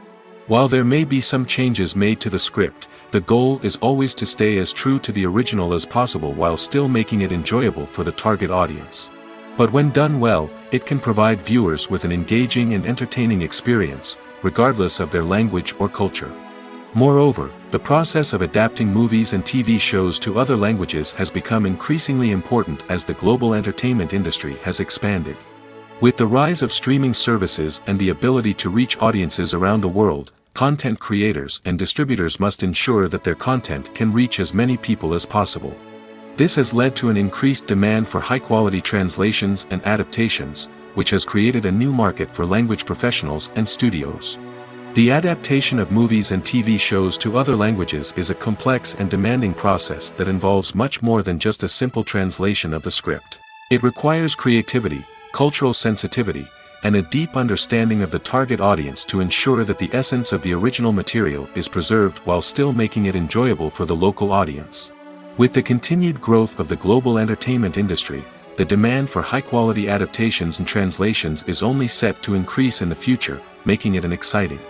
While there may be some changes made to the script, the goal is always to stay as true to the original as possible while still making it enjoyable for the target audience. But when done well, it can provide viewers with an engaging and entertaining experience, regardless of their language or culture. Moreover, the process of adapting movies and TV shows to other languages has become increasingly important as the global entertainment industry has expanded. With the rise of streaming services and the ability to reach audiences around the world, content creators and distributors must ensure that their content can reach as many people as possible. This has led to an increased demand for high-quality translations and adaptations, which has created a new market for language professionals and studios. The adaptation of movies and TV shows to other languages is a complex and demanding process that involves much more than just a simple translation of the script. It requires creativity, cultural sensitivity, and a deep understanding of the target audience to ensure that the essence of the original material is preserved while still making it enjoyable for the local audience. With the continued growth of the global entertainment industry, the demand for high-quality adaptations and translations is only set to increase in the future, making it an exciting.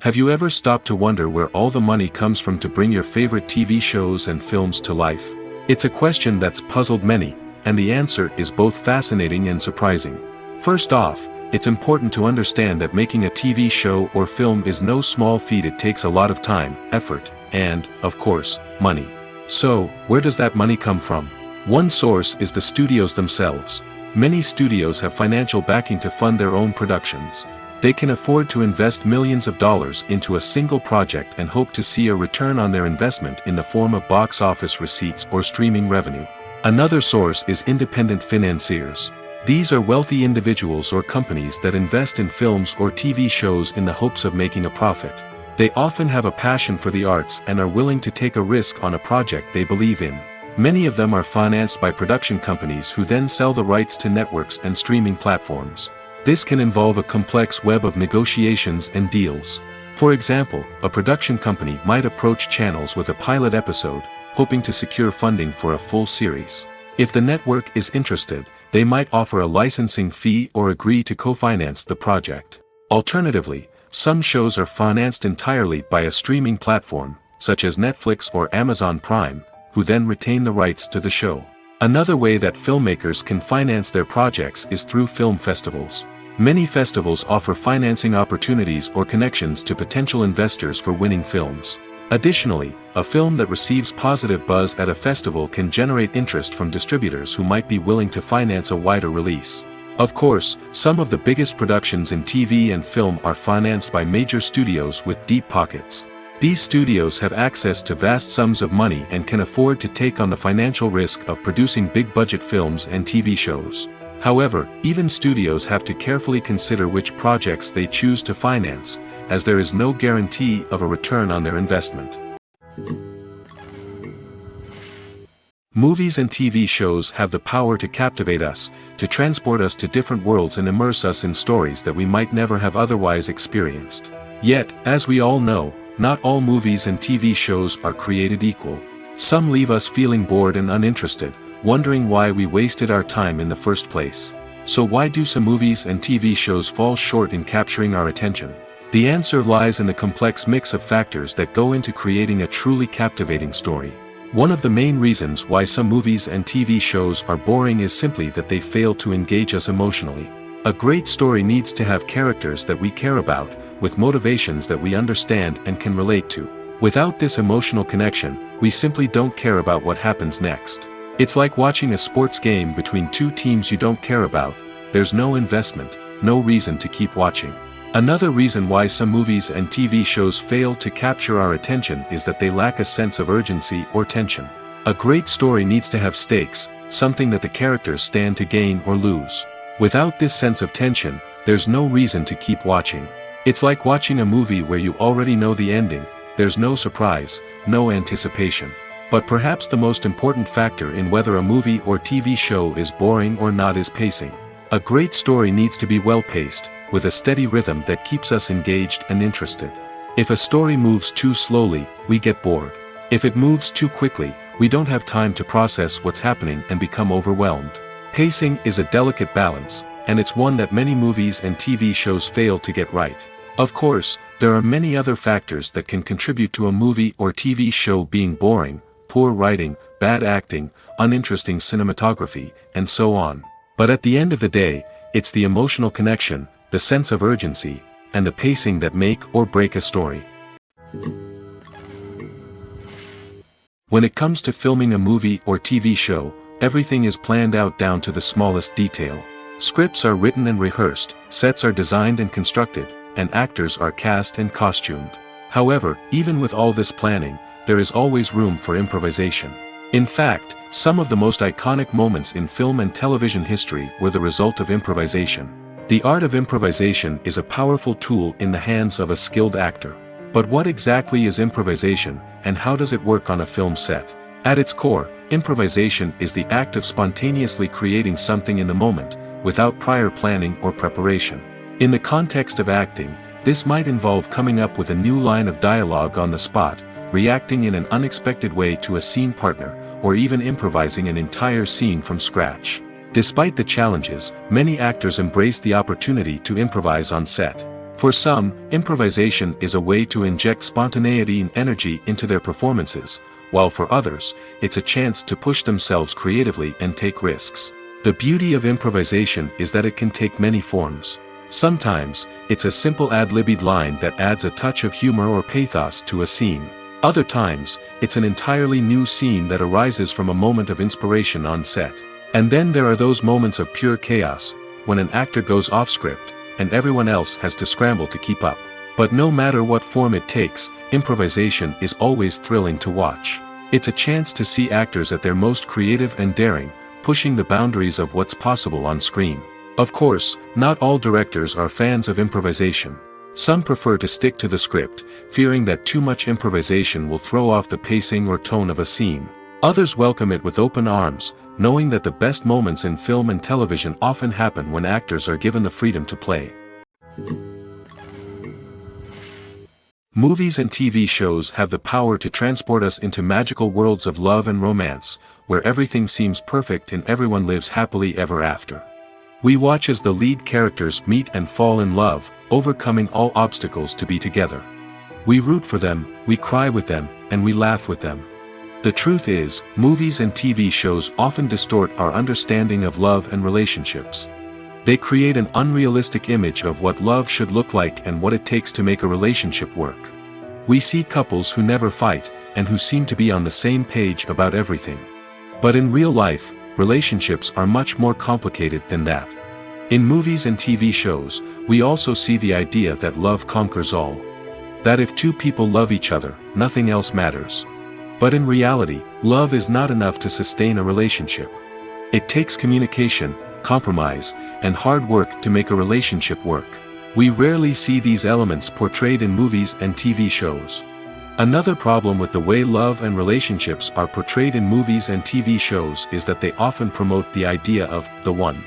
Have you ever stopped to wonder where all the money comes from to bring your favorite TV shows and films to life? It's a question that's puzzled many, and the answer is both fascinating and surprising. First off, it's important to understand that making a TV show or film is no small feat. It takes a lot of time, effort, and, of course, money. So, where does that money come from? One source is the studios themselves. Many studios have financial backing to fund their own productions. They can afford to invest millions of dollars into a single project and hope to see a return on their investment in the form of box office receipts or streaming revenue. Another source is independent financiers. These are wealthy individuals or companies that invest in films or TV shows in the hopes of making a profit. They often have a passion for the arts and are willing to take a risk on a project they believe in. Many of them are financed by production companies who then sell the rights to networks and streaming platforms. This can involve a complex web of negotiations and deals. For example, a production company might approach channels with a pilot episode, hoping to secure funding for a full series. If the network is interested, they might offer a licensing fee or agree to co-finance the project. Alternatively, some shows are financed entirely by a streaming platform, such as Netflix or Amazon Prime, who then retain the rights to the show. Another way that filmmakers can finance their projects is through film festivals. Many festivals offer financing opportunities or connections to potential investors for winning films. Additionally, a film that receives positive buzz at a festival can generate interest from distributors who might be willing to finance a wider release. Of course, some of the biggest productions in TV and film are financed by major studios with deep pockets. These studios have access to vast sums of money and can afford to take on the financial risk of producing big-budget films and TV shows. However, even studios have to carefully consider which projects they choose to finance, as there is no guarantee of a return on their investment. Movies and TV shows have the power to captivate us, to transport us to different worlds and immerse us in stories that we might never have otherwise experienced. Yet, as we all know, not all movies and TV shows are created equal. Some leave us feeling bored and uninterested, wondering why we wasted our time in the first place. So why do some movies and TV shows fall short in capturing our attention? The answer lies in the complex mix of factors that go into creating a truly captivating story. One of the main reasons why some movies and TV shows are boring is simply that they fail to engage us emotionally. A great story needs to have characters that we care about, with motivations that we understand and can relate to. Without this emotional connection, we simply don't care about what happens next. It's like watching a sports game between two teams you don't care about. There's no investment, no reason to keep watching. Another reason why some movies and TV shows fail to capture our attention is that they lack a sense of urgency or tension. A great story needs to have stakes, something that the characters stand to gain or lose. Without this sense of tension, there's no reason to keep watching. It's like watching a movie where you already know the ending. There's no surprise, no anticipation. But perhaps the most important factor in whether a movie or TV show is boring or not is pacing. A great story needs to be well-paced, with a steady rhythm that keeps us engaged and interested. If a story moves too slowly, we get bored. If it moves too quickly, we don't have time to process what's happening and become overwhelmed. Pacing is a delicate balance, and it's one that many movies and TV shows fail to get right. Of course, there are many other factors that can contribute to a movie or TV show being boring: poor writing, bad acting, uninteresting cinematography, and so on. But at the end of the day, it's the emotional connection, the sense of urgency, and the pacing that make or break a story. When it comes to filming a movie or TV show, everything is planned out down to the smallest detail. Scripts are written and rehearsed, sets are designed and constructed, and actors are cast and costumed. However, even with all this planning, there is always room for improvisation. In fact, some of the most iconic moments in film and television history were the result of improvisation. The art of improvisation is a powerful tool in the hands of a skilled actor. But what exactly is improvisation, and how does it work on a film set? At its core, improvisation is the act of spontaneously creating something in the moment, without prior planning or preparation. In the context of acting, this might involve coming up with a new line of dialogue on the spot, reacting in an unexpected way to a scene partner, or even improvising an entire scene from scratch. Despite the challenges, many actors embrace the opportunity to improvise on set. For some, improvisation is a way to inject spontaneity and energy into their performances, while for others, it's a chance to push themselves creatively and take risks. The beauty of improvisation is that it can take many forms. Sometimes, it's a simple ad-libbed line that adds a touch of humor or pathos to a scene. Other times, it's an entirely new scene that arises from a moment of inspiration on set. And then there are those moments of pure chaos, when an actor goes off script, and everyone else has to scramble to keep up. But no matter what form it takes, improvisation is always thrilling to watch. It's a chance to see actors at their most creative and daring, pushing the boundaries of what's possible on screen. Of course, not all directors are fans of improvisation. Some prefer to stick to the script, fearing that too much improvisation will throw off the pacing or tone of a scene. Others welcome it with open arms, knowing that the best moments in film and television often happen when actors are given the freedom to play. Movies and TV shows have the power to transport us into magical worlds of love and romance, where everything seems perfect and everyone lives happily ever after. We watch as the lead characters meet and fall in love, overcoming all obstacles to be together. We root for them, we cry with them, and we laugh with them. The truth is, movies and TV shows often distort our understanding of love and relationships. They create an unrealistic image of what love should look like and what it takes to make a relationship work. We see couples who never fight, and who seem to be on the same page about everything. But in real life, relationships are much more complicated than that. In movies and TV shows, we also see the idea that love conquers all. That if two people love each other, nothing else matters. But in reality, love is not enough to sustain a relationship. It takes communication, compromise, and hard work to make a relationship work. We rarely see these elements portrayed in movies and TV shows. Another problem with the way love and relationships are portrayed in movies and TV shows is that they often promote the idea of the one.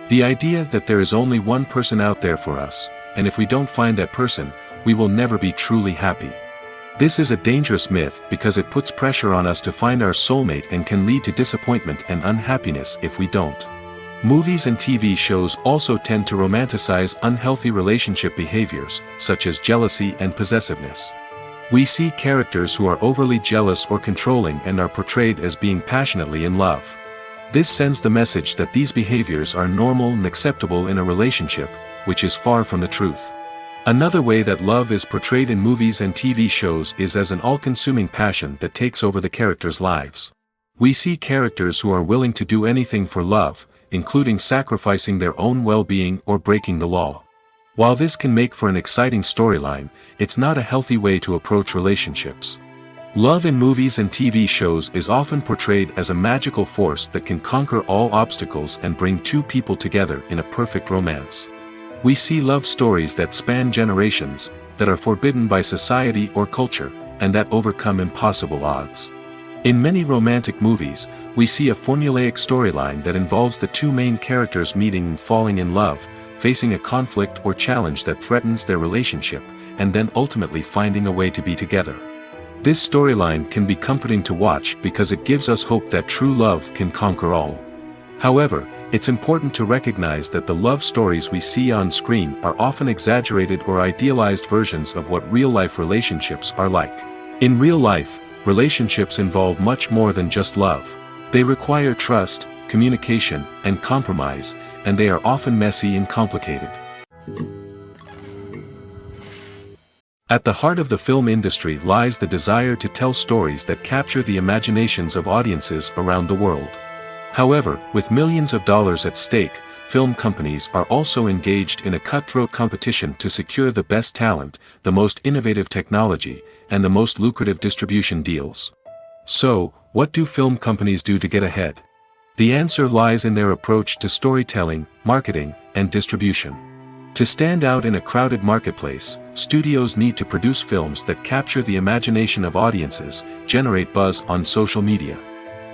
The idea that there is only one person out there for us, and if we don't find that person, we will never be truly happy. This is a dangerous myth because it puts pressure on us to find our soulmate and can lead to disappointment and unhappiness if we don't. Movies and TV shows also tend to romanticize unhealthy relationship behaviors, such as jealousy and possessiveness. We see characters who are overly jealous or controlling and are portrayed as being passionately in love. This sends the message that these behaviors are normal and acceptable in a relationship, which is far from the truth. Another way that love is portrayed in movies and TV shows is as an all-consuming passion that takes over the characters' lives. We see characters who are willing to do anything for love, including sacrificing their own well-being or breaking the law. While this can make for an exciting storyline, it's not a healthy way to approach relationships. Love in movies and TV shows is often portrayed as a magical force that can conquer all obstacles and bring two people together in a perfect romance. We see love stories that span generations, that are forbidden by society or culture, and that overcome impossible odds. In many romantic movies, we see a formulaic storyline that involves the two main characters meeting and falling in love, facing a conflict or challenge that threatens their relationship, and then ultimately finding a way to be together. This storyline can be comforting to watch because it gives us hope that true love can conquer all. However, it's important to recognize that the love stories we see on screen are often exaggerated or idealized versions of what real-life relationships are like. In real life, relationships involve much more than just love. They require trust, communication, and compromise, and they are often messy and complicated. At the heart of the film industry lies the desire to tell stories that capture the imaginations of audiences around the world. However, with millions of dollars at stake, film companies are also engaged in a cutthroat competition to secure the best talent, the most innovative technology, and the most lucrative distribution deals. So, what do film companies do to get ahead? The answer lies in their approach to storytelling, marketing, and distribution. To stand out in a crowded marketplace, studios need to produce films that capture the imagination of audiences, generate buzz on social media.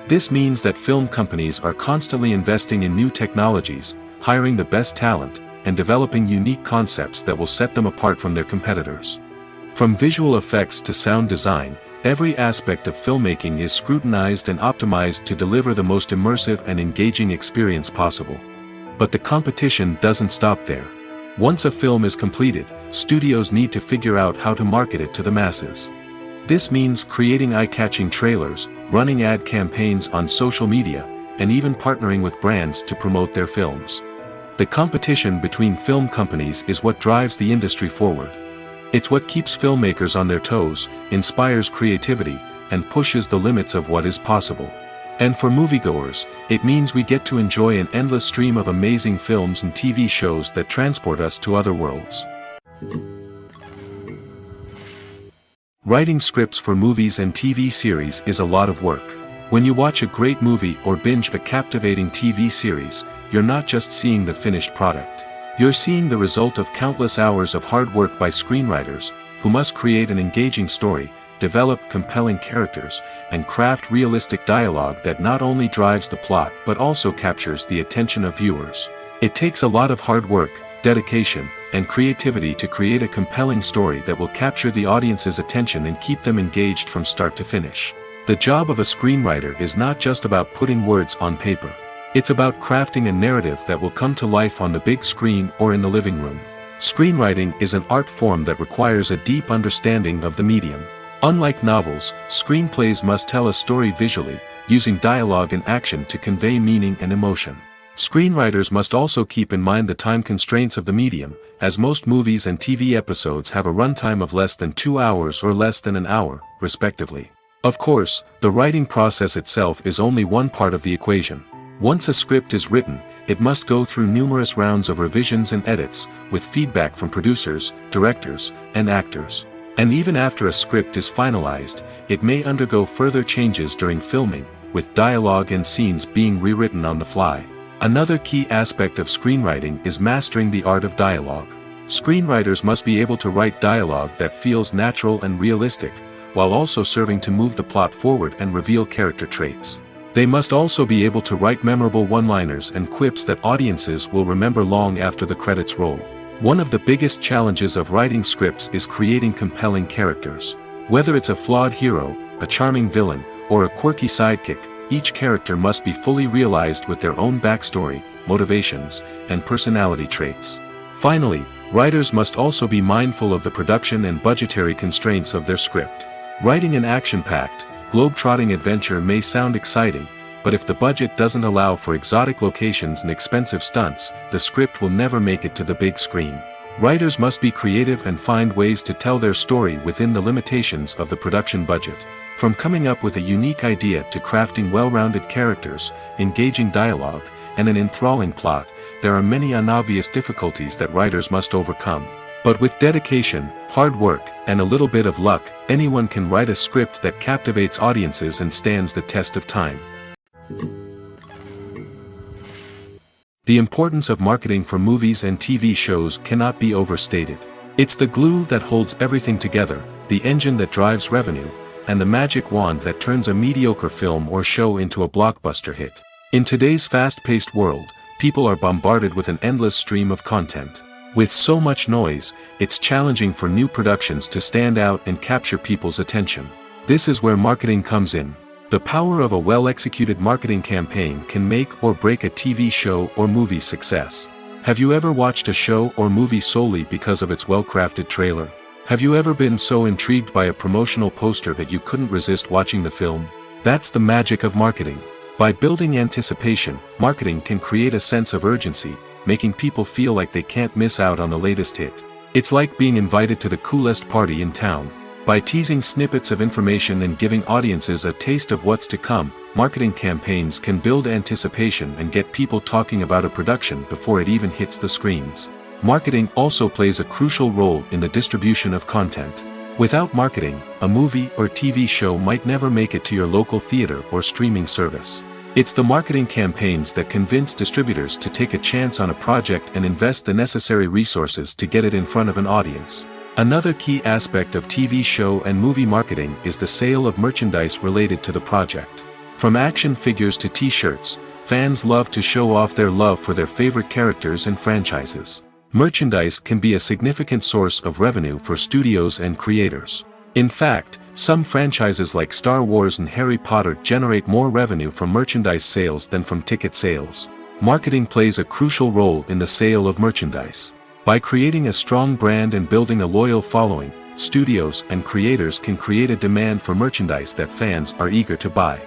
This means that film companies are constantly investing in new technologies, hiring the best talent, and developing unique concepts that will set them apart from their competitors. From visual effects to sound design, every aspect of filmmaking is scrutinized and optimized to deliver the most immersive and engaging experience possible. But the competition doesn't stop there. Once a film is completed, studios need to figure out how to market it to the masses. This means creating eye-catching trailers, running ad campaigns on social media, and even partnering with brands to promote their films. The competition between film companies is what drives the industry forward. It's what keeps filmmakers on their toes, inspires creativity, and pushes the limits of what is possible. And for moviegoers, it means we get to enjoy an endless stream of amazing films and TV shows that transport us to other worlds. Writing scripts for movies and TV series is a lot of work. When you watch a great movie or binge a captivating TV series, you're not just seeing the finished product. You're seeing the result of countless hours of hard work by screenwriters, who must create an engaging story, develop compelling characters, and craft realistic dialogue that not only drives the plot but also captures the attention of viewers. It takes a lot of hard work, dedication, and creativity to create a compelling story that will capture the audience's attention and keep them engaged from start to finish. The job of a screenwriter is not just about putting words on paper. It's about crafting a narrative that will come to life on the big screen or in the living room. Screenwriting is an art form that requires a deep understanding of the medium. Unlike novels, screenplays must tell a story visually, using dialogue and action to convey meaning and emotion. Screenwriters must also keep in mind the time constraints of the medium, as most movies and TV episodes have a runtime of less than 2 hours or less than an hour, respectively. Of course, the writing process itself is only one part of the equation. Once a script is written, it must go through numerous rounds of revisions and edits, with feedback from producers, directors, and actors. And even after a script is finalized, it may undergo further changes during filming, with dialogue and scenes being rewritten on the fly. Another key aspect of screenwriting is mastering the art of dialogue. Screenwriters must be able to write dialogue that feels natural and realistic, while also serving to move the plot forward and reveal character traits. They must also be able to write memorable one-liners and quips that audiences will remember long after the credits roll. One of the biggest challenges of writing scripts is creating compelling characters. Whether it's a flawed hero, a charming villain, or a quirky sidekick, each character must be fully realized with their own backstory, motivations, and personality traits. Finally, writers must also be mindful of the production and budgetary constraints of their script. Writing an action-packed, globe-trotting adventure may sound exciting, but if the budget doesn't allow for exotic locations and expensive stunts, the script will never make it to the big screen. Writers must be creative and find ways to tell their story within the limitations of the production budget. From coming up with a unique idea to crafting well-rounded characters, engaging dialogue, and an enthralling plot, there are many unobvious difficulties that writers must overcome. But with dedication, hard work, and a little bit of luck, anyone can write a script that captivates audiences and stands the test of time. The importance of marketing for movies and TV shows cannot be overstated. It's the glue that holds everything together, the engine that drives revenue, and the magic wand that turns a mediocre film or show into a blockbuster hit. In today's fast-paced world, people are bombarded with an endless stream of content. With so much noise, it's challenging for new productions to stand out and capture people's attention. This is where marketing comes in. The power of a well-executed marketing campaign can make or break a TV show or movie's success. Have you ever watched a show or movie solely because of its well-crafted trailer? Have you ever been so intrigued by a promotional poster that you couldn't resist watching the film? That's the magic of marketing. By building anticipation, marketing can create a sense of urgency, making people feel like they can't miss out on the latest hit. It's like being invited to the coolest party in town. By teasing snippets of information and giving audiences a taste of what's to come, marketing campaigns can build anticipation and get people talking about a production before it even hits the screens. Marketing also plays a crucial role in the distribution of content. Without marketing, a movie or TV show might never make it to your local theater or streaming service. It's the marketing campaigns that convince distributors to take a chance on a project and invest the necessary resources to get it in front of an audience. Another key aspect of TV show and movie marketing is the sale of merchandise related to the project. From action figures to t-shirts, fans love to show off their love for their favorite characters and franchises. Merchandise can be a significant source of revenue for studios and creators. In fact, some franchises like Star Wars and Harry Potter generate more revenue from merchandise sales than from ticket sales. Marketing plays a crucial role in the sale of merchandise. By creating a strong brand and building a loyal following, studios and creators can create a demand for merchandise that fans are eager to buy.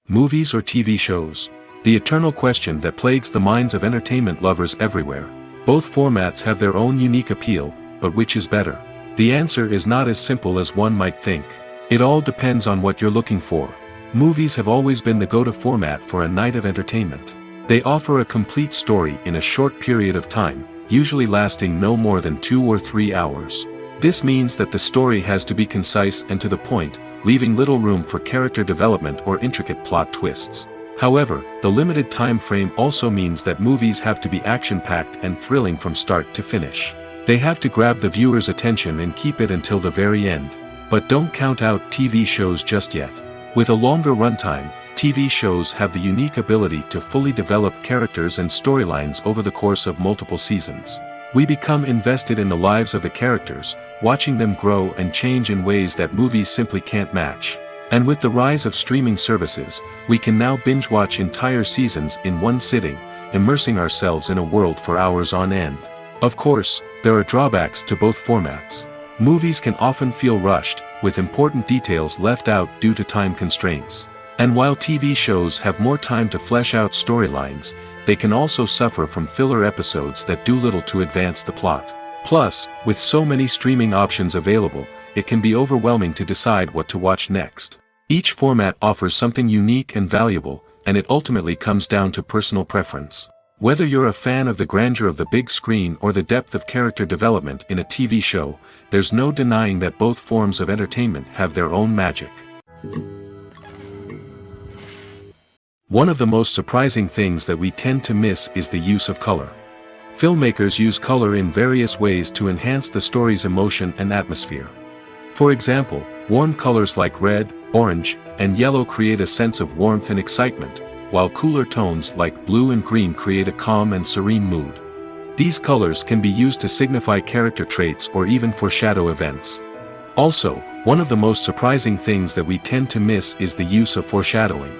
Movies or TV shows? The eternal question that plagues the minds of entertainment lovers everywhere. Both formats have their own unique appeal, but which is better? The answer is not as simple as one might think. It all depends on what you're looking for. Movies have always been the go-to format for a night of entertainment. They offer a complete story in a short period of time, usually lasting no more than 2 or 3 hours. This means that the story has to be concise and to the point, leaving little room for character development or intricate plot twists. However, the limited time frame also means that movies have to be action-packed and thrilling from start to finish. They have to grab the viewer's attention and keep it until the very end. But don't count out TV shows just yet. With a longer runtime, TV shows have the unique ability to fully develop characters and storylines over the course of multiple seasons. We become invested in the lives of the characters, watching them grow and change in ways that movies simply can't match. And with the rise of streaming services, we can now binge-watch entire seasons in one sitting, immersing ourselves in a world for hours on end. Of course, there are drawbacks to both formats. Movies can often feel rushed, with important details left out due to time constraints. And while TV shows have more time to flesh out storylines, they can also suffer from filler episodes that do little to advance the plot. Plus, with so many streaming options available, it can be overwhelming to decide what to watch next. Each format offers something unique and valuable, and it ultimately comes down to personal preference. Whether you're a fan of the grandeur of the big screen or the depth of character development in a TV show, there's no denying that both forms of entertainment have their own magic. One of the most surprising things that we tend to miss is the use of color. Filmmakers use color in various ways to enhance the story's emotion and atmosphere. For example, warm colors like red, orange, and yellow create a sense of warmth and excitement, while cooler tones like blue and green create a calm and serene mood. These colors can be used to signify character traits or even foreshadow events. Also, one of the most surprising things that we tend to miss is the use of foreshadowing.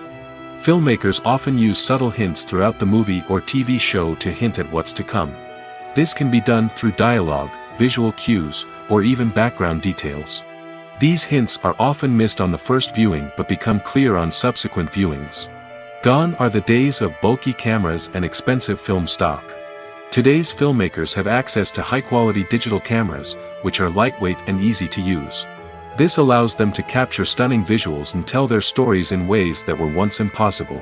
Filmmakers often use subtle hints throughout the movie or TV show to hint at what's to come. This can be done through dialogue, visual cues, or even background details. These hints are often missed on the first viewing but become clear on subsequent viewings. Gone are the days of bulky cameras and expensive film stock. Today's filmmakers have access to high-quality digital cameras, which are lightweight and easy to use. This allows them to capture stunning visuals and tell their stories in ways that were once impossible.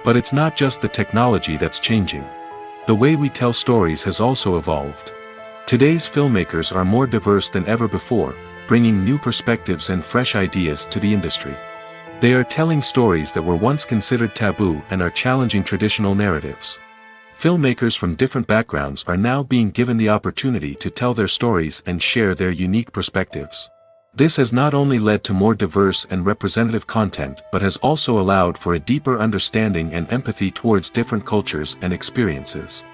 But it's not just the technology that's changing. The way we tell stories has also evolved. Today's filmmakers are more diverse than ever before, bringing new perspectives and fresh ideas to the industry. They are telling stories that were once considered taboo and are challenging traditional narratives. Filmmakers from different backgrounds are now being given the opportunity to tell their stories and share their unique perspectives. This has not only led to more diverse and representative content but has also allowed for a deeper understanding and empathy towards different cultures and experiences.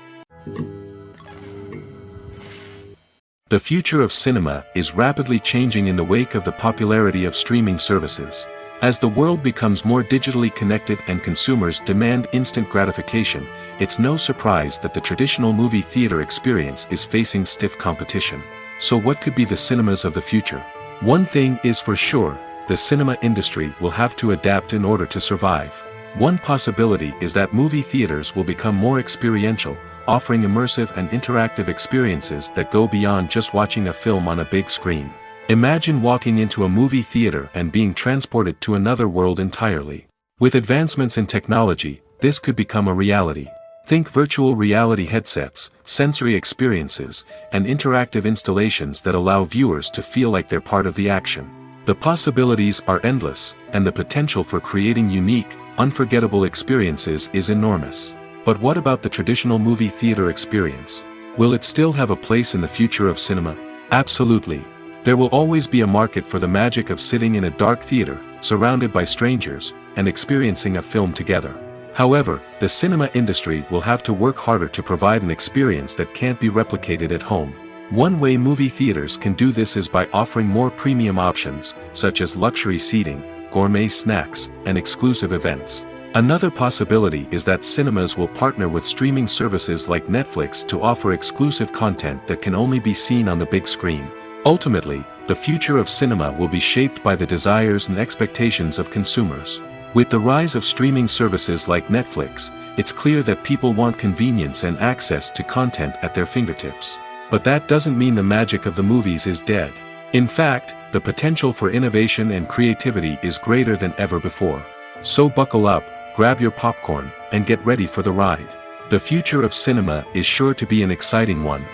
The future of cinema is rapidly changing in the wake of the popularity of streaming services. As the world becomes more digitally connected and consumers demand instant gratification, it's no surprise that the traditional movie theater experience is facing stiff competition. So what could be the cinemas of the future? One thing is for sure, the cinema industry will have to adapt in order to survive. One possibility is that movie theaters will become more experiential, offering immersive and interactive experiences that go beyond just watching a film on a big screen. Imagine walking into a movie theater and being transported to another world entirely. With advancements in technology, this could become a reality. Think virtual reality headsets, sensory experiences, and interactive installations that allow viewers to feel like they're part of the action. The possibilities are endless, and the potential for creating unique, unforgettable experiences is enormous. But what about the traditional movie theater experience? Will it still have a place in the future of cinema? Absolutely. There will always be a market for the magic of sitting in a dark theater, surrounded by strangers, and experiencing a film together. However, the cinema industry will have to work harder to provide an experience that can't be replicated at home. One way movie theaters can do this is by offering more premium options, such as luxury seating, gourmet snacks, and exclusive events. Another possibility is that cinemas will partner with streaming services like Netflix to offer exclusive content that can only be seen on the big screen. Ultimately, the future of cinema will be shaped by the desires and expectations of consumers. With the rise of streaming services like Netflix, it's clear that people want convenience and access to content at their fingertips. But that doesn't mean the magic of the movies is dead. In fact, the potential for innovation and creativity is greater than ever before. So buckle up, grab your popcorn, and get ready for the ride. The future of cinema is sure to be an exciting one.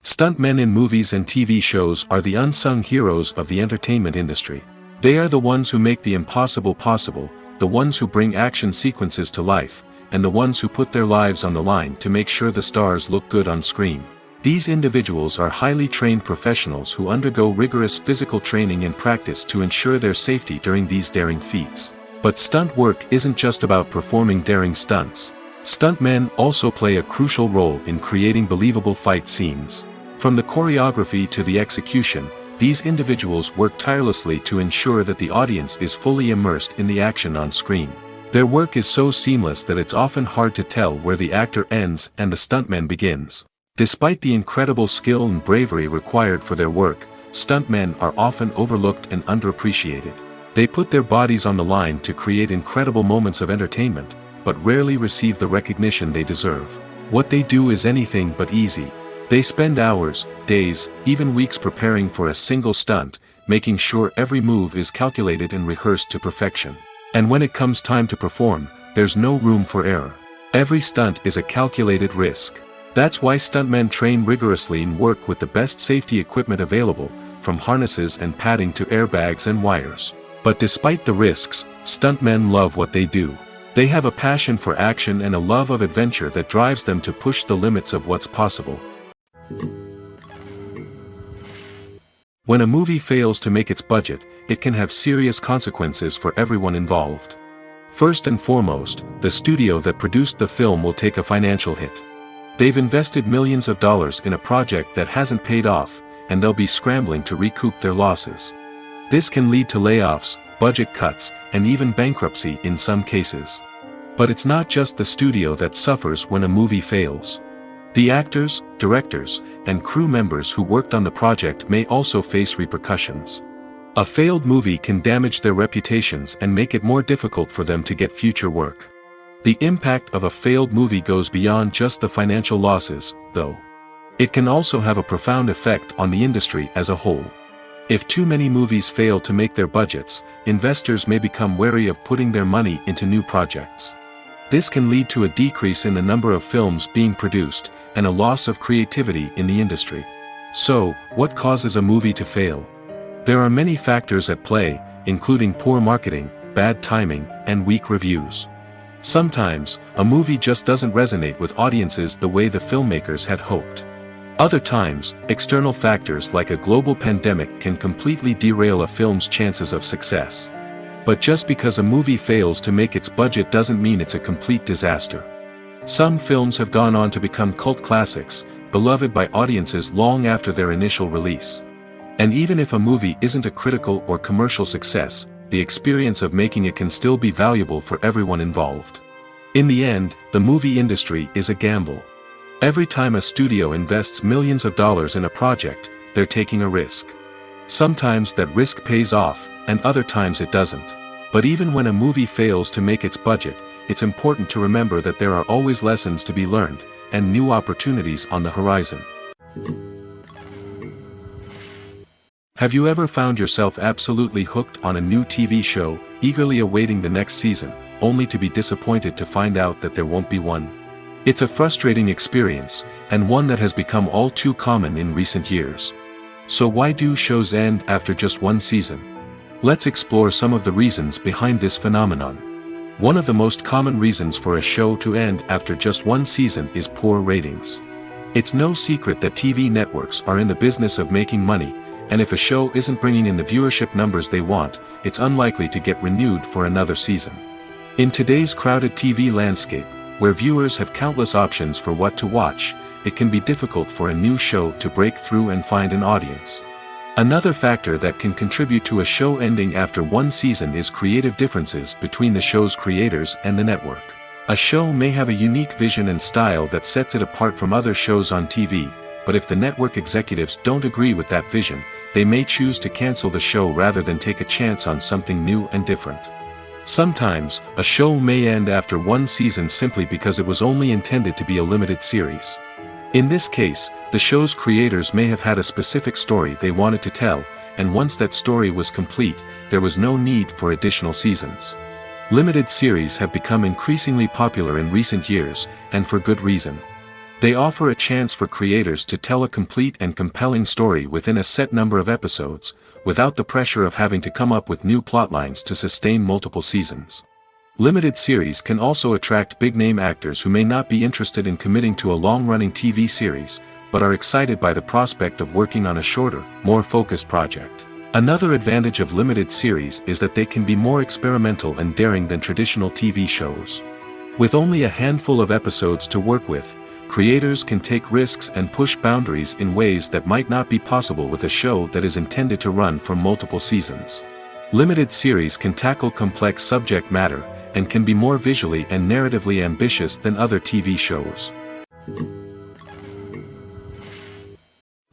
Stuntmen in movies and TV shows are the unsung heroes of the entertainment industry. They are the ones who make the impossible possible, the ones who bring action sequences to life, and the ones who put their lives on the line to make sure the stars look good on screen. These individuals are highly trained professionals who undergo rigorous physical training and practice to ensure their safety during these daring feats. But stunt work isn't just about performing daring stunts. Stuntmen also play a crucial role in creating believable fight scenes. From the choreography to the execution, these individuals work tirelessly to ensure that the audience is fully immersed in the action on screen. Their work is so seamless that it's often hard to tell where the actor ends and the stuntman begins. Despite the incredible skill and bravery required for their work, stuntmen are often overlooked and underappreciated. They put their bodies on the line to create incredible moments of entertainment, but rarely receive the recognition they deserve. What they do is anything but easy. They spend hours, days, even weeks preparing for a single stunt, making sure every move is calculated and rehearsed to perfection. And when it comes time to perform, there's no room for error. Every stunt is a calculated risk. That's why stuntmen train rigorously and work with the best safety equipment available, from harnesses and padding to airbags and wires. But despite the risks, stuntmen love what they do. They have a passion for action and a love of adventure that drives them to push the limits of what's possible. When a movie fails to make its budget, it can have serious consequences for everyone involved. First and foremost, the studio that produced the film will take a financial hit. They've invested millions of dollars in a project that hasn't paid off, and they'll be scrambling to recoup their losses. This can lead to layoffs, budget cuts, and even bankruptcy in some cases. But it's not just the studio that suffers when a movie fails. The actors, directors, and crew members who worked on the project may also face repercussions. A failed movie can damage their reputations and make it more difficult for them to get future work. The impact of a failed movie goes beyond just the financial losses, though. It can also have a profound effect on the industry as a whole. If too many movies fail to make their budgets, investors may become wary of putting their money into new projects. This can lead to a decrease in the number of films being produced, and a loss of creativity in the industry. So, what causes a movie to fail? There are many factors at play, including poor marketing, bad timing, and weak reviews. Sometimes, a movie just doesn't resonate with audiences the way the filmmakers had hoped. Other times, external factors like a global pandemic can completely derail a film's chances of success. But just because a movie fails to make its budget doesn't mean it's a complete disaster. Some films have gone on to become cult classics, beloved by audiences long after their initial release. And even if a movie isn't a critical or commercial success, the experience of making it can still be valuable for everyone involved. In the end, the movie industry is a gamble. Every time a studio invests millions of dollars in a project, they're taking a risk. Sometimes that risk pays off, and other times it doesn't. But even when a movie fails to make its budget, it's important to remember that there are always lessons to be learned, and new opportunities on the horizon. Have you ever found yourself absolutely hooked on a new TV show, eagerly awaiting the next season, only to be disappointed to find out that there won't be one? It's a frustrating experience, and one that has become all too common in recent years. So why do shows end after just one season? Let's explore some of the reasons behind this phenomenon. One of the most common reasons for a show to end after just one season is poor ratings. It's no secret that TV networks are in the business of making money, and if a show isn't bringing in the viewership numbers they want, it's unlikely to get renewed for another season. In today's crowded TV landscape, where viewers have countless options for what to watch, it can be difficult for a new show to break through and find an audience. Another factor that can contribute to a show ending after one season is creative differences between the show's creators and the network. A show may have a unique vision and style that sets it apart from other shows on TV, but if the network executives don't agree with that vision, they may choose to cancel the show rather than take a chance on something new and different. Sometimes, a show may end after one season simply because it was only intended to be a limited series. In this case, the show's creators may have had a specific story they wanted to tell, and once that story was complete, there was no need for additional seasons. Limited series have become increasingly popular in recent years, and for good reason. They offer a chance for creators to tell a complete and compelling story within a set number of episodes, without the pressure of having to come up with new plotlines to sustain multiple seasons. Limited series can also attract big-name actors who may not be interested in committing to a long-running TV series, but are excited by the prospect of working on a shorter, more focused project. Another advantage of limited series is that they can be more experimental and daring than traditional TV shows. With only a handful of episodes to work with, creators can take risks and push boundaries in ways that might not be possible with a show that is intended to run for multiple seasons. Limited series can tackle complex subject matter, and can be more visually and narratively ambitious than other TV shows.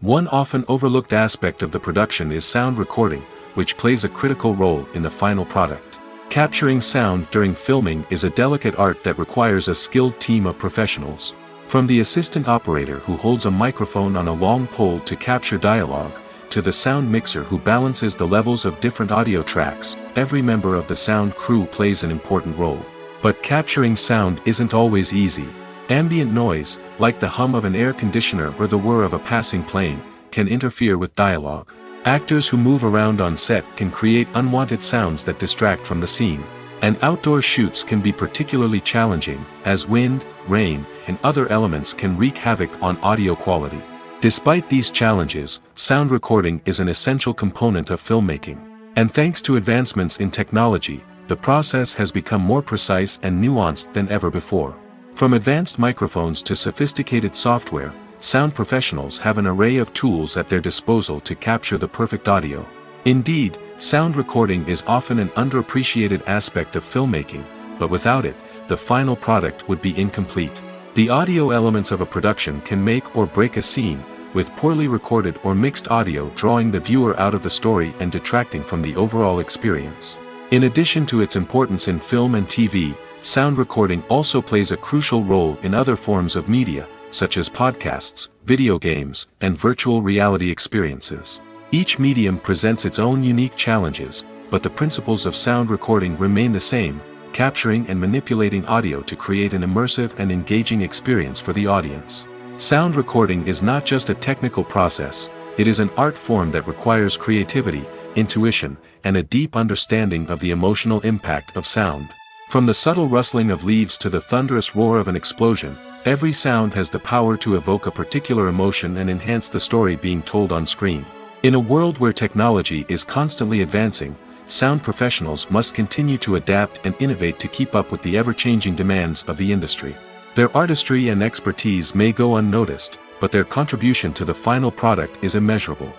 One often overlooked aspect of the production is sound recording, which plays a critical role in the final product. Capturing sound during filming is a delicate art that requires a skilled team of professionals. From the assistant operator who holds a microphone on a long pole to capture dialogue, to the sound mixer who balances the levels of different audio tracks, every member of the sound crew plays an important role. But capturing sound isn't always easy. Ambient noise, like the hum of an air conditioner or the whir of a passing plane, can interfere with dialogue. Actors who move around on set can create unwanted sounds that distract from the scene. And outdoor shoots can be particularly challenging, as wind, rain, and other elements can wreak havoc on audio quality. Despite these challenges, sound recording is an essential component of filmmaking. And thanks to advancements in technology, the process has become more precise and nuanced than ever before. From advanced microphones to sophisticated software, sound professionals have an array of tools at their disposal to capture the perfect audio. Indeed, sound recording is often an underappreciated aspect of filmmaking, but without it, the final product would be incomplete. The audio elements of a production can make or break a scene, with poorly recorded or mixed audio drawing the viewer out of the story and detracting from the overall experience. In addition to its importance in film and TV, sound recording also plays a crucial role in other forms of media, such as podcasts, video games, and virtual reality experiences. Each medium presents its own unique challenges, but the principles of sound recording remain the same, capturing and manipulating audio to create an immersive and engaging experience for the audience. Sound recording is not just a technical process, it is an art form that requires creativity, intuition, and a deep understanding of the emotional impact of sound. From the subtle rustling of leaves to the thunderous roar of an explosion, Every sound has the power to evoke a particular emotion and enhance the story being told on screen. In a world where technology is constantly advancing, sound professionals must continue to adapt and innovate to keep up with the ever-changing demands of the industry. Their artistry and expertise may go unnoticed, but their contribution to the final product is immeasurable.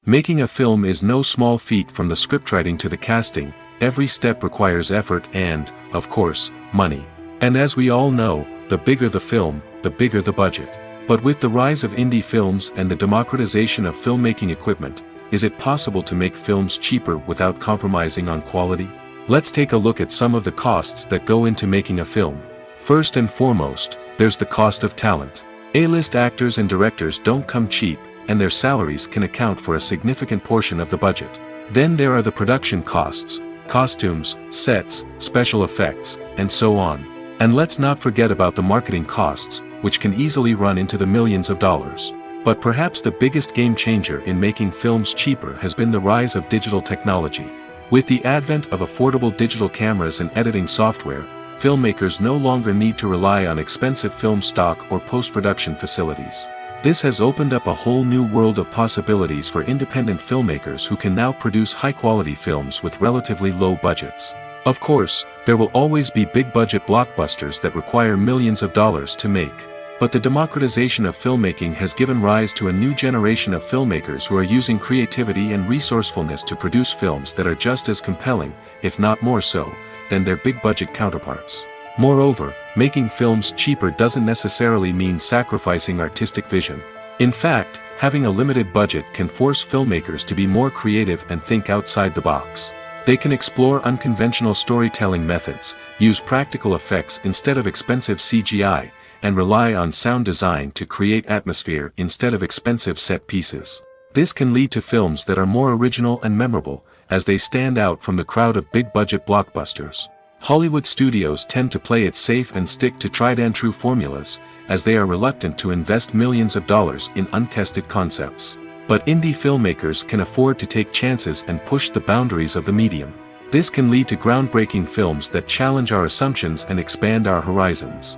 Making a film is no small feat. From the scriptwriting to the casting, every step requires effort and, of course, money. And as we all know, the bigger the film, the bigger the budget. But with the rise of indie films and the democratization of filmmaking equipment, is it possible to make films cheaper without compromising on quality? Let's take a look at some of the costs that go into making a film. First and foremost, there's the cost of talent. A-list actors and directors don't come cheap, and their salaries can account for a significant portion of the budget. Then there are the production costs, costumes, sets, special effects, and so on. And let's not forget about the marketing costs, which can easily run into the millions of dollars. But perhaps the biggest game changer in making films cheaper has been the rise of digital technology. With the advent of affordable digital cameras and editing software, filmmakers no longer need to rely on expensive film stock or post-production facilities. This has opened up a whole new world of possibilities for independent filmmakers who can now produce high-quality films with relatively low budgets. Of course, there will always be big-budget blockbusters that require millions of dollars to make. But the democratization of filmmaking has given rise to a new generation of filmmakers who are using creativity and resourcefulness to produce films that are just as compelling, if not more so, than their big-budget counterparts. Moreover, making films cheaper doesn't necessarily mean sacrificing artistic vision. In fact, having a limited budget can force filmmakers to be more creative and think outside the box. They can explore unconventional storytelling methods, use practical effects instead of expensive CGI, and rely on sound design to create atmosphere instead of expensive set pieces. This can lead to films that are more original and memorable, as they stand out from the crowd of big-budget blockbusters. Hollywood studios tend to play it safe and stick to tried-and-true formulas, as they are reluctant to invest millions of dollars in untested concepts. But indie filmmakers can afford to take chances and push the boundaries of the medium. This can lead to groundbreaking films that challenge our assumptions and expand our horizons.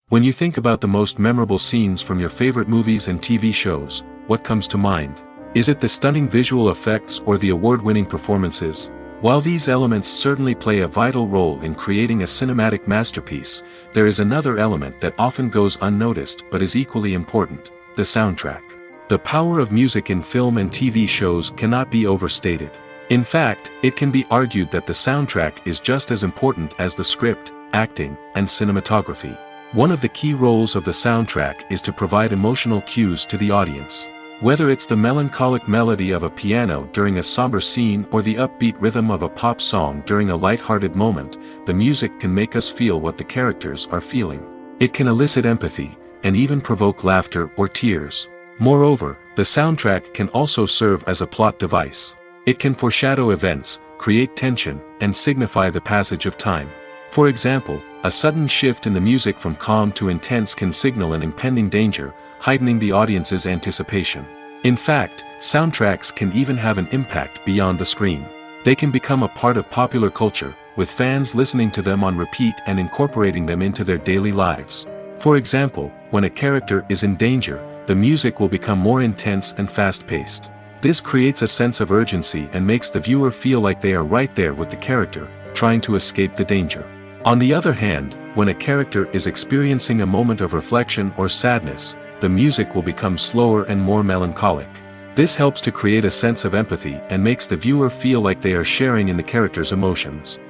When you think about the most memorable scenes from your favorite movies and TV shows, what comes to mind? Is it the stunning visual effects or the award-winning performances? While these elements certainly play a vital role in creating a cinematic masterpiece, there is another element that often goes unnoticed but is equally important: the soundtrack. The power of music in film and TV shows cannot be overstated. In fact, it can be argued that the soundtrack is just as important as the script, acting, and cinematography. One of the key roles of the soundtrack is to provide emotional cues to the audience. Whether it's the melancholic melody of a piano during a somber scene or the upbeat rhythm of a pop song during a light-hearted moment, the music can make us feel what the characters are feeling. It can elicit empathy, and even provoke laughter or tears. Moreover, the soundtrack can also serve as a plot device. It can foreshadow events, create tension, and signify the passage of time. For example, a sudden shift in the music from calm to intense can signal an impending danger, heightening the audience's anticipation. In fact, soundtracks can even have an impact beyond the screen. They can become a part of popular culture, with fans listening to them on repeat and incorporating them into their daily lives. For example, when a character is in danger, the music will become more intense and fast-paced. This creates a sense of urgency and makes the viewer feel like they are right there with the character, trying to escape the danger. On the other hand, when a character is experiencing a moment of reflection or sadness, the music will become slower and more melancholic. This helps to create a sense of empathy and makes the viewer feel like they are sharing in the character's emotions.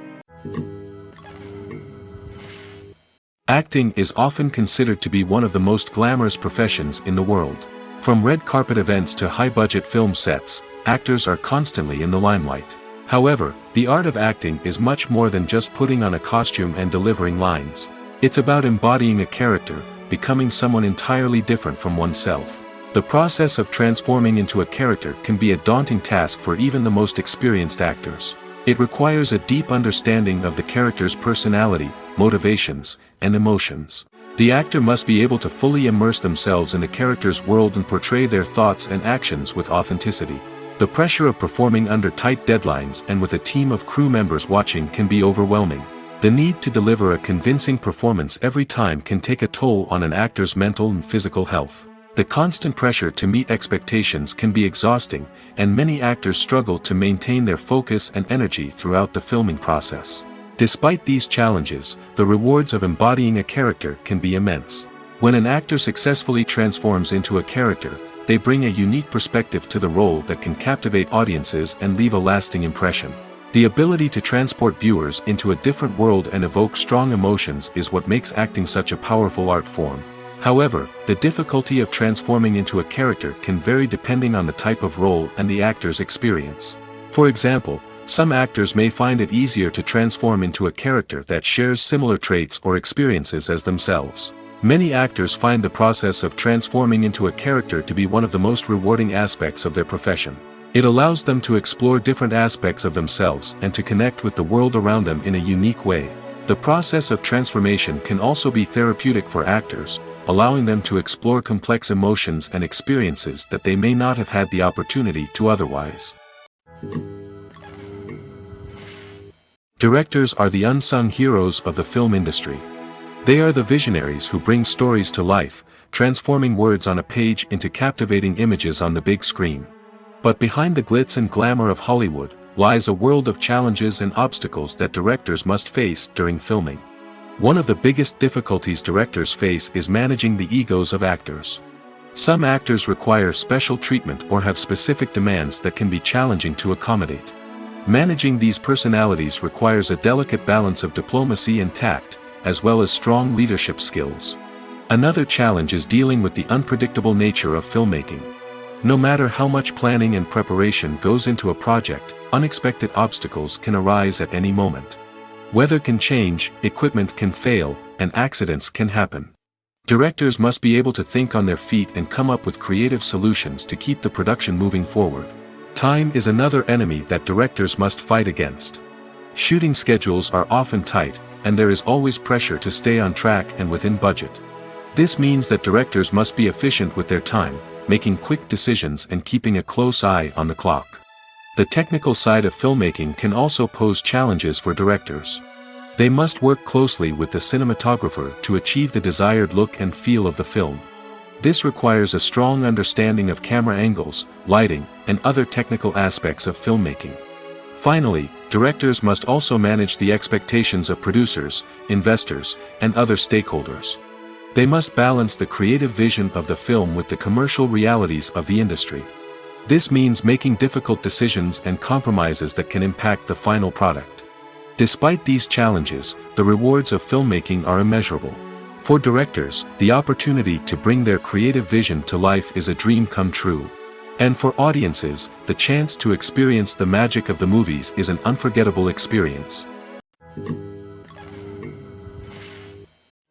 Acting is often considered to be one of the most glamorous professions in the world. From red carpet events to high-budget film sets, actors are constantly in the limelight. However, the art of acting is much more than just putting on a costume and delivering lines. It's about embodying a character, becoming someone entirely different from oneself. The process of transforming into a character can be a daunting task for even the most experienced actors. It requires a deep understanding of the character's personality, motivations, and emotions. The actor must be able to fully immerse themselves in the character's world and portray their thoughts and actions with authenticity. The pressure of performing under tight deadlines and with a team of crew members watching can be overwhelming. The need to deliver a convincing performance every time can take a toll on an actor's mental and physical health. The constant pressure to meet expectations can be exhausting, and many actors struggle to maintain their focus and energy throughout the filming process. Despite these challenges, the rewards of embodying a character can be immense. When an actor successfully transforms into a character, they bring a unique perspective to the role that can captivate audiences and leave a lasting impression. The ability to transport viewers into a different world and evoke strong emotions is what makes acting such a powerful art form. However, the difficulty of transforming into a character can vary depending on the type of role and the actor's experience. For example, some actors may find it easier to transform into a character that shares similar traits or experiences as themselves. Many actors find the process of transforming into a character to be one of the most rewarding aspects of their profession. It allows them to explore different aspects of themselves and to connect with the world around them in a unique way. The process of transformation can also be therapeutic for actors, allowing them to explore complex emotions and experiences that they may not have had the opportunity to otherwise. Directors are the unsung heroes of the film industry. They are the visionaries who bring stories to life, transforming words on a page into captivating images on the big screen. But behind the glitz and glamour of Hollywood, lies a world of challenges and obstacles that directors must face during filming. One of the biggest difficulties directors face is managing the egos of actors. Some actors require special treatment or have specific demands that can be challenging to accommodate. Managing these personalities requires a delicate balance of diplomacy and tact, as well as strong leadership skills. Another challenge is dealing with the unpredictable nature of filmmaking. No matter how much planning and preparation goes into a project, unexpected obstacles can arise at any moment. Weather can change, equipment can fail, and accidents can happen. Directors must be able to think on their feet and come up with creative solutions to keep the production moving forward. Time is another enemy that directors must fight against. Shooting schedules are often tight, and there is always pressure to stay on track and within budget. This means that directors must be efficient with their time, making quick decisions and keeping a close eye on the clock. The technical side of filmmaking can also pose challenges for directors. They must work closely with the cinematographer to achieve the desired look and feel of the film. This requires a strong understanding of camera angles, lighting, and other technical aspects of filmmaking. Finally, directors must also manage the expectations of producers, investors, and other stakeholders. They must balance the creative vision of the film with the commercial realities of the industry. This means making difficult decisions and compromises that can impact the final product. Despite these challenges, the rewards of filmmaking are immeasurable. For directors, the opportunity to bring their creative vision to life is a dream come true. And for audiences, the chance to experience the magic of the movies is an unforgettable experience.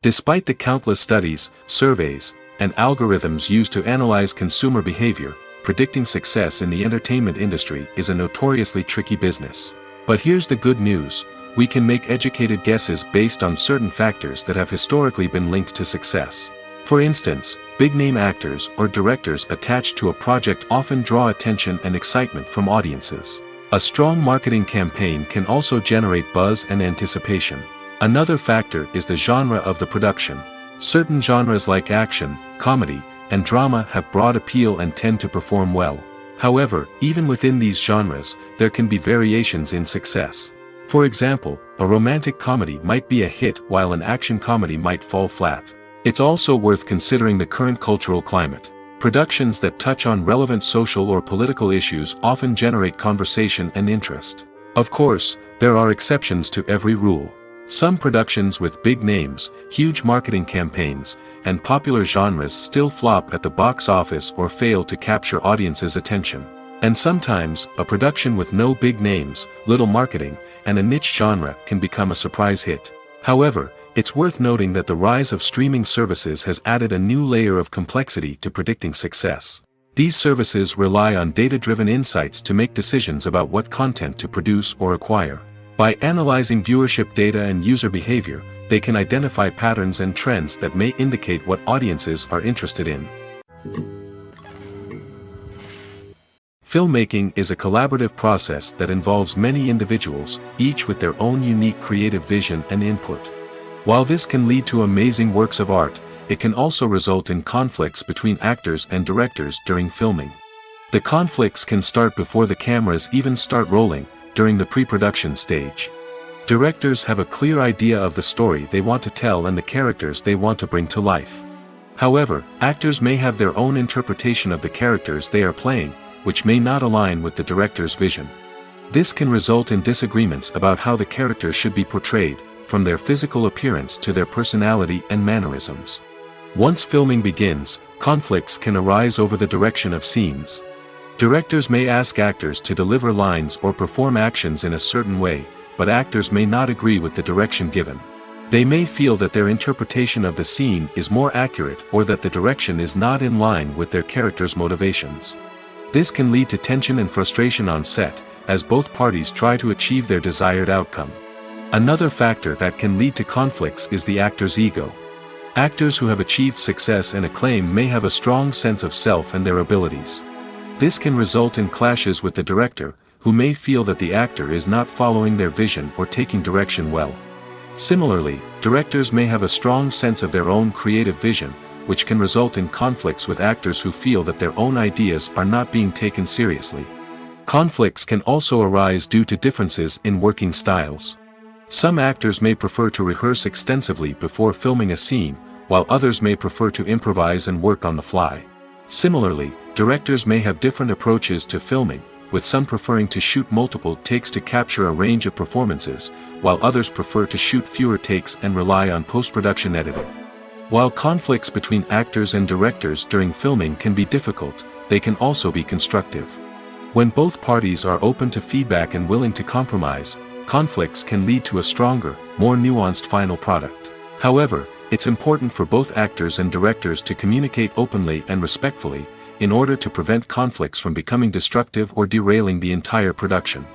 Despite the countless studies, surveys, and algorithms used to analyze consumer behavior, predicting success in the entertainment industry is a notoriously tricky business. But here's the good news: we can make educated guesses based on certain factors that have historically been linked to success. For instance, big-name actors or directors attached to a project often draw attention and excitement from audiences. A strong marketing campaign can also generate buzz and anticipation. Another factor is the genre of the production. Certain genres like action, comedy, and drama have broad appeal and tend to perform well. However, even within these genres, there can be variations in success. For example, a romantic comedy might be a hit while an action comedy might fall flat. It's also worth considering the current cultural climate. Productions that touch on relevant social or political issues often generate conversation and interest. Of course, there are exceptions to every rule. Some productions with big names, huge marketing campaigns, and popular genres still flop at the box office or fail to capture audiences' attention. And sometimes, a production with no big names, little marketing, and a niche genre can become a surprise hit. However, it's worth noting that the rise of streaming services has added a new layer of complexity to predicting success. These services rely on data-driven insights to make decisions about what content to produce or acquire. By analyzing viewership data and user behavior, they can identify patterns and trends that may indicate what audiences are interested in. Filmmaking is a collaborative process that involves many individuals, each with their own unique creative vision and input. While this can lead to amazing works of art, it can also result in conflicts between actors and directors during filming. The conflicts can start before the cameras even start rolling, during the pre-production stage. Directors have a clear idea of the story they want to tell and the characters they want to bring to life. However, actors may have their own interpretation of the characters they are playing, which may not align with the director's vision. This can result in disagreements about how the characters should be portrayed, from their physical appearance to their personality and mannerisms. Once filming begins, conflicts can arise over the direction of scenes. Directors may ask actors to deliver lines or perform actions in a certain way, but actors may not agree with the direction given. They may feel that their interpretation of the scene is more accurate or that the direction is not in line with their character's motivations. This can lead to tension and frustration on set, as both parties try to achieve their desired outcome. Another factor that can lead to conflicts is the actor's ego. Actors who have achieved success and acclaim may have a strong sense of self and their abilities. This can result in clashes with the director, who may feel that the actor is not following their vision or taking direction well. Similarly, directors may have a strong sense of their own creative vision, which can result in conflicts with actors who feel that their own ideas are not being taken seriously. Conflicts can also arise due to differences in working styles. Some actors may prefer to rehearse extensively before filming a scene, while others may prefer to improvise and work on the fly. Similarly, directors may have different approaches to filming, with some preferring to shoot multiple takes to capture a range of performances, while others prefer to shoot fewer takes and rely on post-production editing. While conflicts between actors and directors during filming can be difficult, they can also be constructive. When both parties are open to feedback and willing to compromise, conflicts can lead to a stronger, more nuanced final product. However, it's important for both actors and directors to communicate openly and respectfully, in order to prevent conflicts from becoming destructive or derailing the entire production.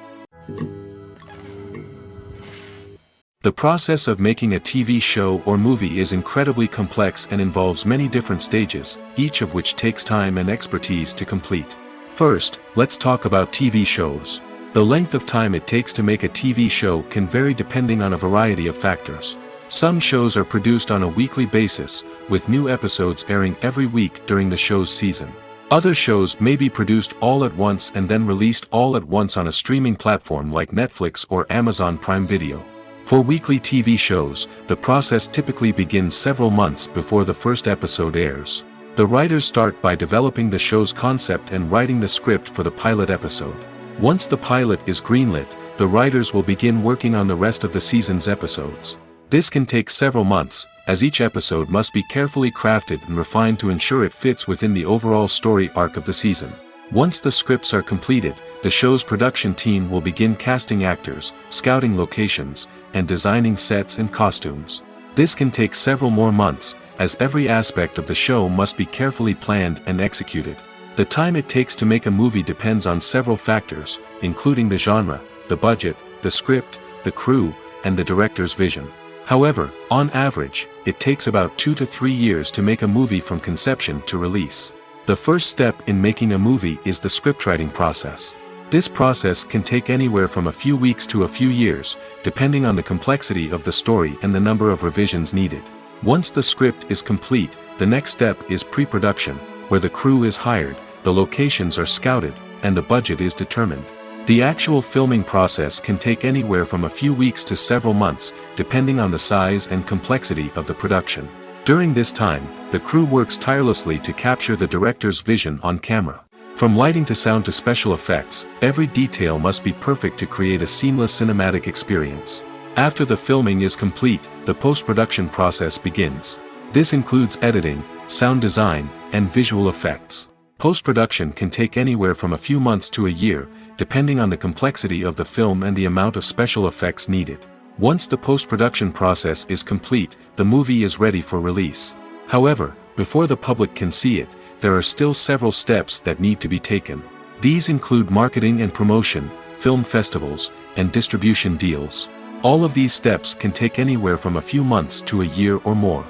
The process of making a TV show or movie is incredibly complex and involves many different stages, each of which takes time and expertise to complete. First, let's talk about TV shows. The length of time it takes to make a TV show can vary depending on a variety of factors. Some shows are produced on a weekly basis, with new episodes airing every week during the show's season. Other shows may be produced all at once and then released all at once on a streaming platform like Netflix or Amazon Prime Video. For weekly TV shows, the process typically begins several months before the first episode airs. The writers start by developing the show's concept and writing the script for the pilot episode. Once the pilot is greenlit, the writers will begin working on the rest of the season's episodes. This can take several months, as each episode must be carefully crafted and refined to ensure it fits within the overall story arc of the season. Once the scripts are completed, the show's production team will begin casting actors, scouting locations, and designing sets and costumes. This can take several more months, as every aspect of the show must be carefully planned and executed. The time it takes to make a movie depends on several factors, including the genre, the budget, the script, the crew, and the director's vision. However, on average, it takes about 2 to 3 years to make a movie from conception to release. The first step in making a movie is the scriptwriting process. This process can take anywhere from a few weeks to a few years, depending on the complexity of the story and the number of revisions needed. Once the script is complete, the next step is pre-production, where the crew is hired, the locations are scouted, and the budget is determined. The actual filming process can take anywhere from a few weeks to several months, depending on the size and complexity of the production. During this time, the crew works tirelessly to capture the director's vision on camera. From lighting to sound to special effects, every detail must be perfect to create a seamless cinematic experience. After the filming is complete, the post-production process begins. This includes editing, sound design, and visual effects. Post-production can take anywhere from a few months to a year, depending on the complexity of the film and the amount of special effects needed. Once the post-production process is complete, the movie is ready for release. However, before the public can see it, there are still several steps that need to be taken. These include marketing and promotion, film festivals, and distribution deals. All of these steps can take anywhere from a few months to a year or more.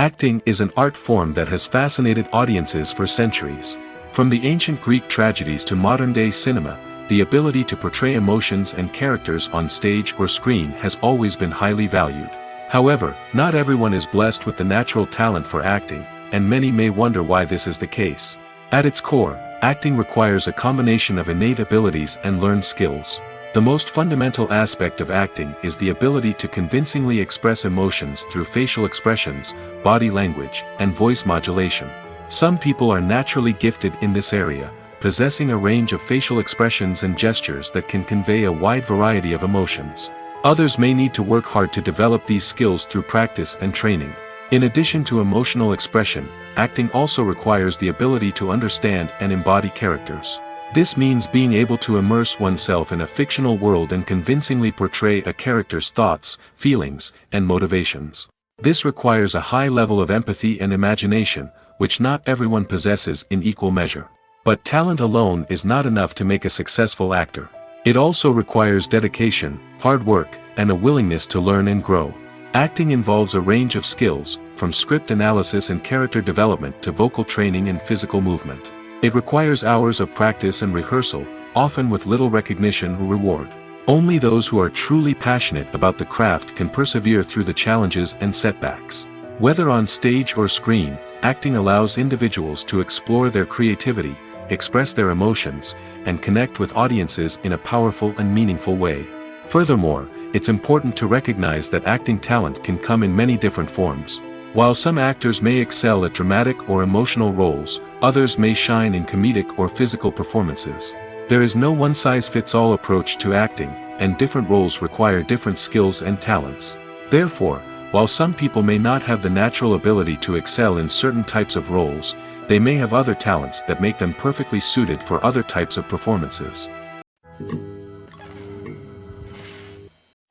Acting is an art form that has fascinated audiences for centuries. From the ancient Greek tragedies to modern-day cinema, the ability to portray emotions and characters on stage or screen has always been highly valued. However, not everyone is blessed with the natural talent for acting, and many may wonder why this is the case. At its core, acting requires a combination of innate abilities and learned skills. The most fundamental aspect of acting is the ability to convincingly express emotions through facial expressions, body language, and voice modulation. Some people are naturally gifted in this area, possessing a range of facial expressions and gestures that can convey a wide variety of emotions. Others may need to work hard to develop these skills through practice and training. In addition to emotional expression, acting also requires the ability to understand and embody characters. This means being able to immerse oneself in a fictional world and convincingly portray a character's thoughts, feelings, and motivations. This requires a high level of empathy and imagination, which not everyone possesses in equal measure. But talent alone is not enough to make a successful actor. It also requires dedication, hard work, and a willingness to learn and grow. Acting involves a range of skills, from script analysis and character development to vocal training and physical movement. It requires hours of practice and rehearsal, often with little recognition or reward. Only those who are truly passionate about the craft can persevere through the challenges and setbacks. Whether on stage or screen, acting allows individuals to explore their creativity, express their emotions, and connect with audiences in a powerful and meaningful way. Furthermore, it's important to recognize that acting talent can come in many different forms. While some actors may excel at dramatic or emotional roles, others may shine in comedic or physical performances. There is no one-size-fits-all approach to acting, and different roles require different skills and talents. Therefore, while some people may not have the natural ability to excel in certain types of roles, they may have other talents that make them perfectly suited for other types of performances.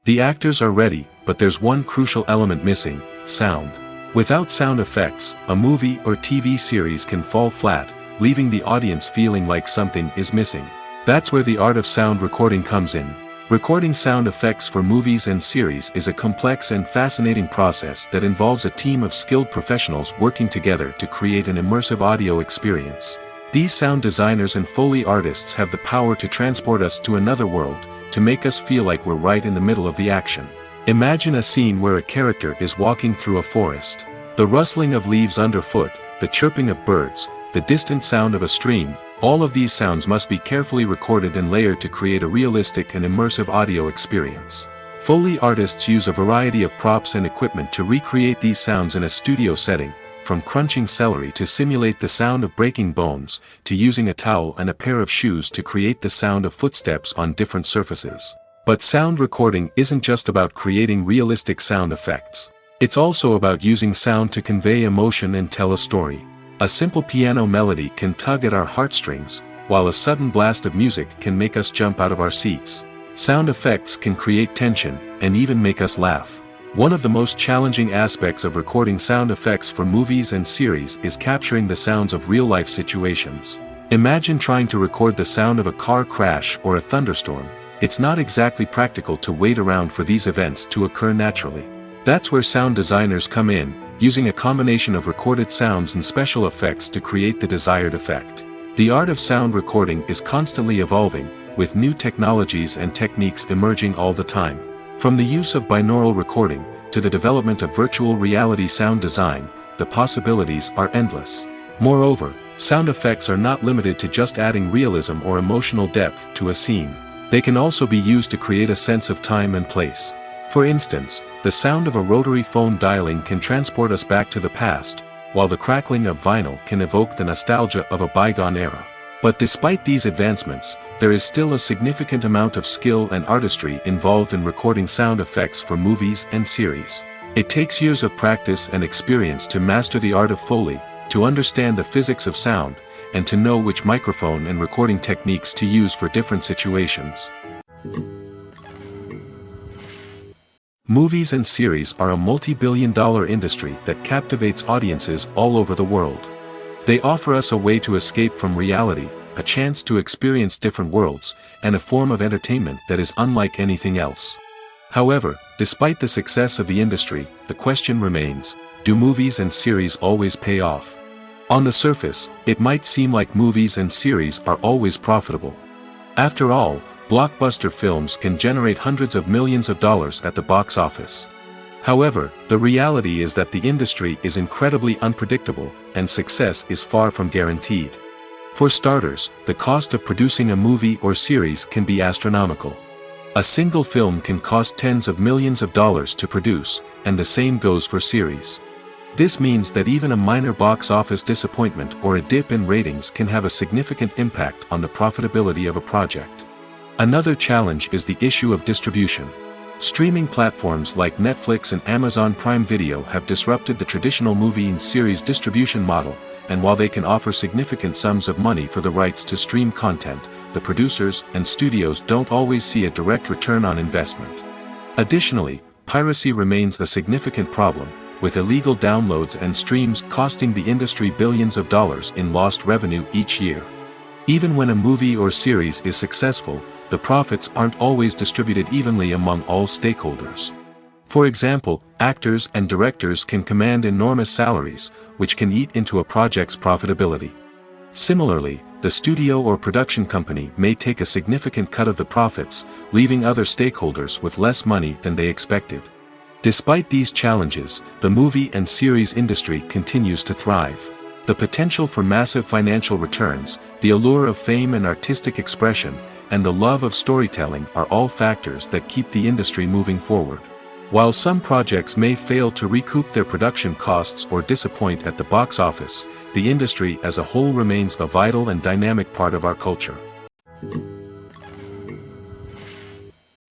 The actors are ready, but there's one crucial element missing: sound. Without sound effects, a movie or TV series can fall flat, leaving the audience feeling like something is missing. That's where the art of sound recording comes in. Recording sound effects for movies and series is a complex and fascinating process that involves a team of skilled professionals working together to create an immersive audio experience. These sound designers and Foley artists have the power to transport us to another world, to make us feel like we're right in the middle of the action. Imagine a scene where a character is walking through a forest. The rustling of leaves underfoot, the chirping of birds, the distant sound of a stream, all of these sounds must be carefully recorded and layered to create a realistic and immersive audio experience. Foley artists use a variety of props and equipment to recreate these sounds in a studio setting, from crunching celery to simulate the sound of breaking bones, to using a towel and a pair of shoes to create the sound of footsteps on different surfaces. But sound recording isn't just about creating realistic sound effects. It's also about using sound to convey emotion and tell a story. A simple piano melody can tug at our heartstrings, while a sudden blast of music can make us jump out of our seats. Sound effects can create tension, and even make us laugh. One of the most challenging aspects of recording sound effects for movies and series is capturing the sounds of real-life situations. Imagine trying to record the sound of a car crash or a thunderstorm. It's not exactly practical to wait around for these events to occur naturally. That's where sound designers come in, using a combination of recorded sounds and special effects to create the desired effect. The art of sound recording is constantly evolving, with new technologies and techniques emerging all the time. From the use of binaural recording, to the development of virtual reality sound design, the possibilities are endless. Moreover, sound effects are not limited to just adding realism or emotional depth to a scene. They can also be used to create a sense of time and place. For instance, the sound of a rotary phone dialing can transport us back to the past, while the crackling of vinyl can evoke the nostalgia of a bygone era. But despite these advancements, there is still a significant amount of skill and artistry involved in recording sound effects for movies and series. It takes years of practice and experience to master the art of Foley, to understand the physics of sound, and to know which microphone and recording techniques to use for different situations. Movies and series are a multi-billion-dollar industry that captivates audiences all over the world. They offer us a way to escape from reality, a chance to experience different worlds, and a form of entertainment that is unlike anything else. However, despite the success of the industry, the question remains, do movies and series always pay off? On the surface, it might seem like movies and series are always profitable. After all, blockbuster films can generate hundreds of millions of dollars at the box office. However, the reality is that the industry is incredibly unpredictable, and success is far from guaranteed. For starters, the cost of producing a movie or series can be astronomical. A single film can cost tens of millions of dollars to produce, and the same goes for series. This means that even a minor box office disappointment or a dip in ratings can have a significant impact on the profitability of a project. Another challenge is the issue of distribution. Streaming platforms like Netflix and Amazon Prime Video have disrupted the traditional movie and series distribution model, and while they can offer significant sums of money for the rights to stream content, the producers and studios don't always see a direct return on investment. Additionally, piracy remains a significant problem, with illegal downloads and streams costing the industry billions of dollars in lost revenue each year. Even when a movie or series is successful, the profits aren't always distributed evenly among all stakeholders. For example, actors and directors can command enormous salaries, which can eat into a project's profitability. Similarly, the studio or production company may take a significant cut of the profits, leaving other stakeholders with less money than they expected. Despite these challenges, the movie and series industry continues to thrive. The potential for massive financial returns, the allure of fame and artistic expression, and the love of storytelling are all factors that keep the industry moving forward. While some projects may fail to recoup their production costs or disappoint at the box office, the industry as a whole remains a vital and dynamic part of our culture.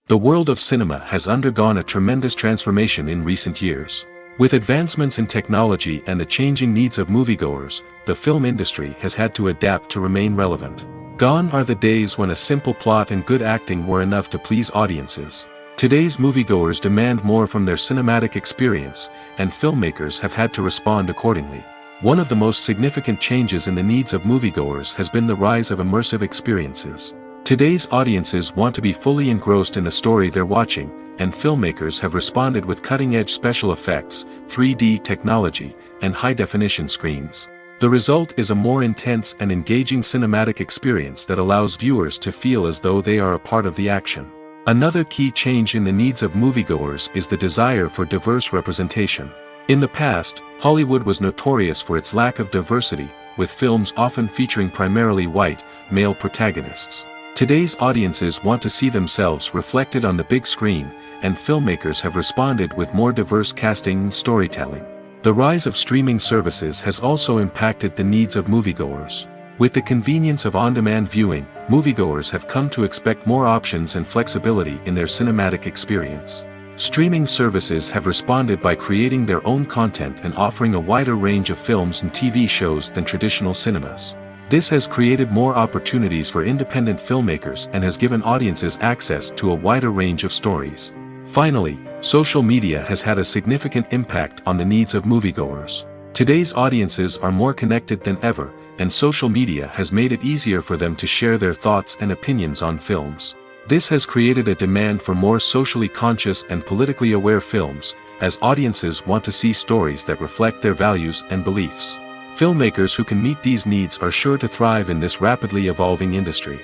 The world of cinema has undergone a tremendous transformation in recent years. With advancements in technology and the changing needs of moviegoers, the film industry has had to adapt to remain relevant. Gone are the days when a simple plot and good acting were enough to please audiences. Today's moviegoers demand more from their cinematic experience, and filmmakers have had to respond accordingly. One of the most significant changes in the needs of moviegoers has been the rise of immersive experiences. Today's audiences want to be fully engrossed in the story they're watching, and filmmakers have responded with cutting-edge special effects, 3D technology, and high-definition screens. The result is a more intense and engaging cinematic experience that allows viewers to feel as though they are a part of the action. Another key change in the needs of moviegoers is the desire for diverse representation. In the past, Hollywood was notorious for its lack of diversity, with films often featuring primarily white, male protagonists. Today's audiences want to see themselves reflected on the big screen, and filmmakers have responded with more diverse casting and storytelling. The rise of streaming services has also impacted the needs of moviegoers. With the convenience of on-demand viewing, moviegoers have come to expect more options and flexibility in their cinematic experience. Streaming services have responded by creating their own content and offering a wider range of films and TV shows than traditional cinemas. This has created more opportunities for independent filmmakers and has given audiences access to a wider range of stories. Finally, social media has had a significant impact on the needs of moviegoers. Today's audiences are more connected than ever, and social media has made it easier for them to share their thoughts and opinions on films. This has created a demand for more socially conscious and politically aware films, as audiences want to see stories that reflect their values and beliefs. Filmmakers who can meet these needs are sure to thrive in this rapidly evolving industry.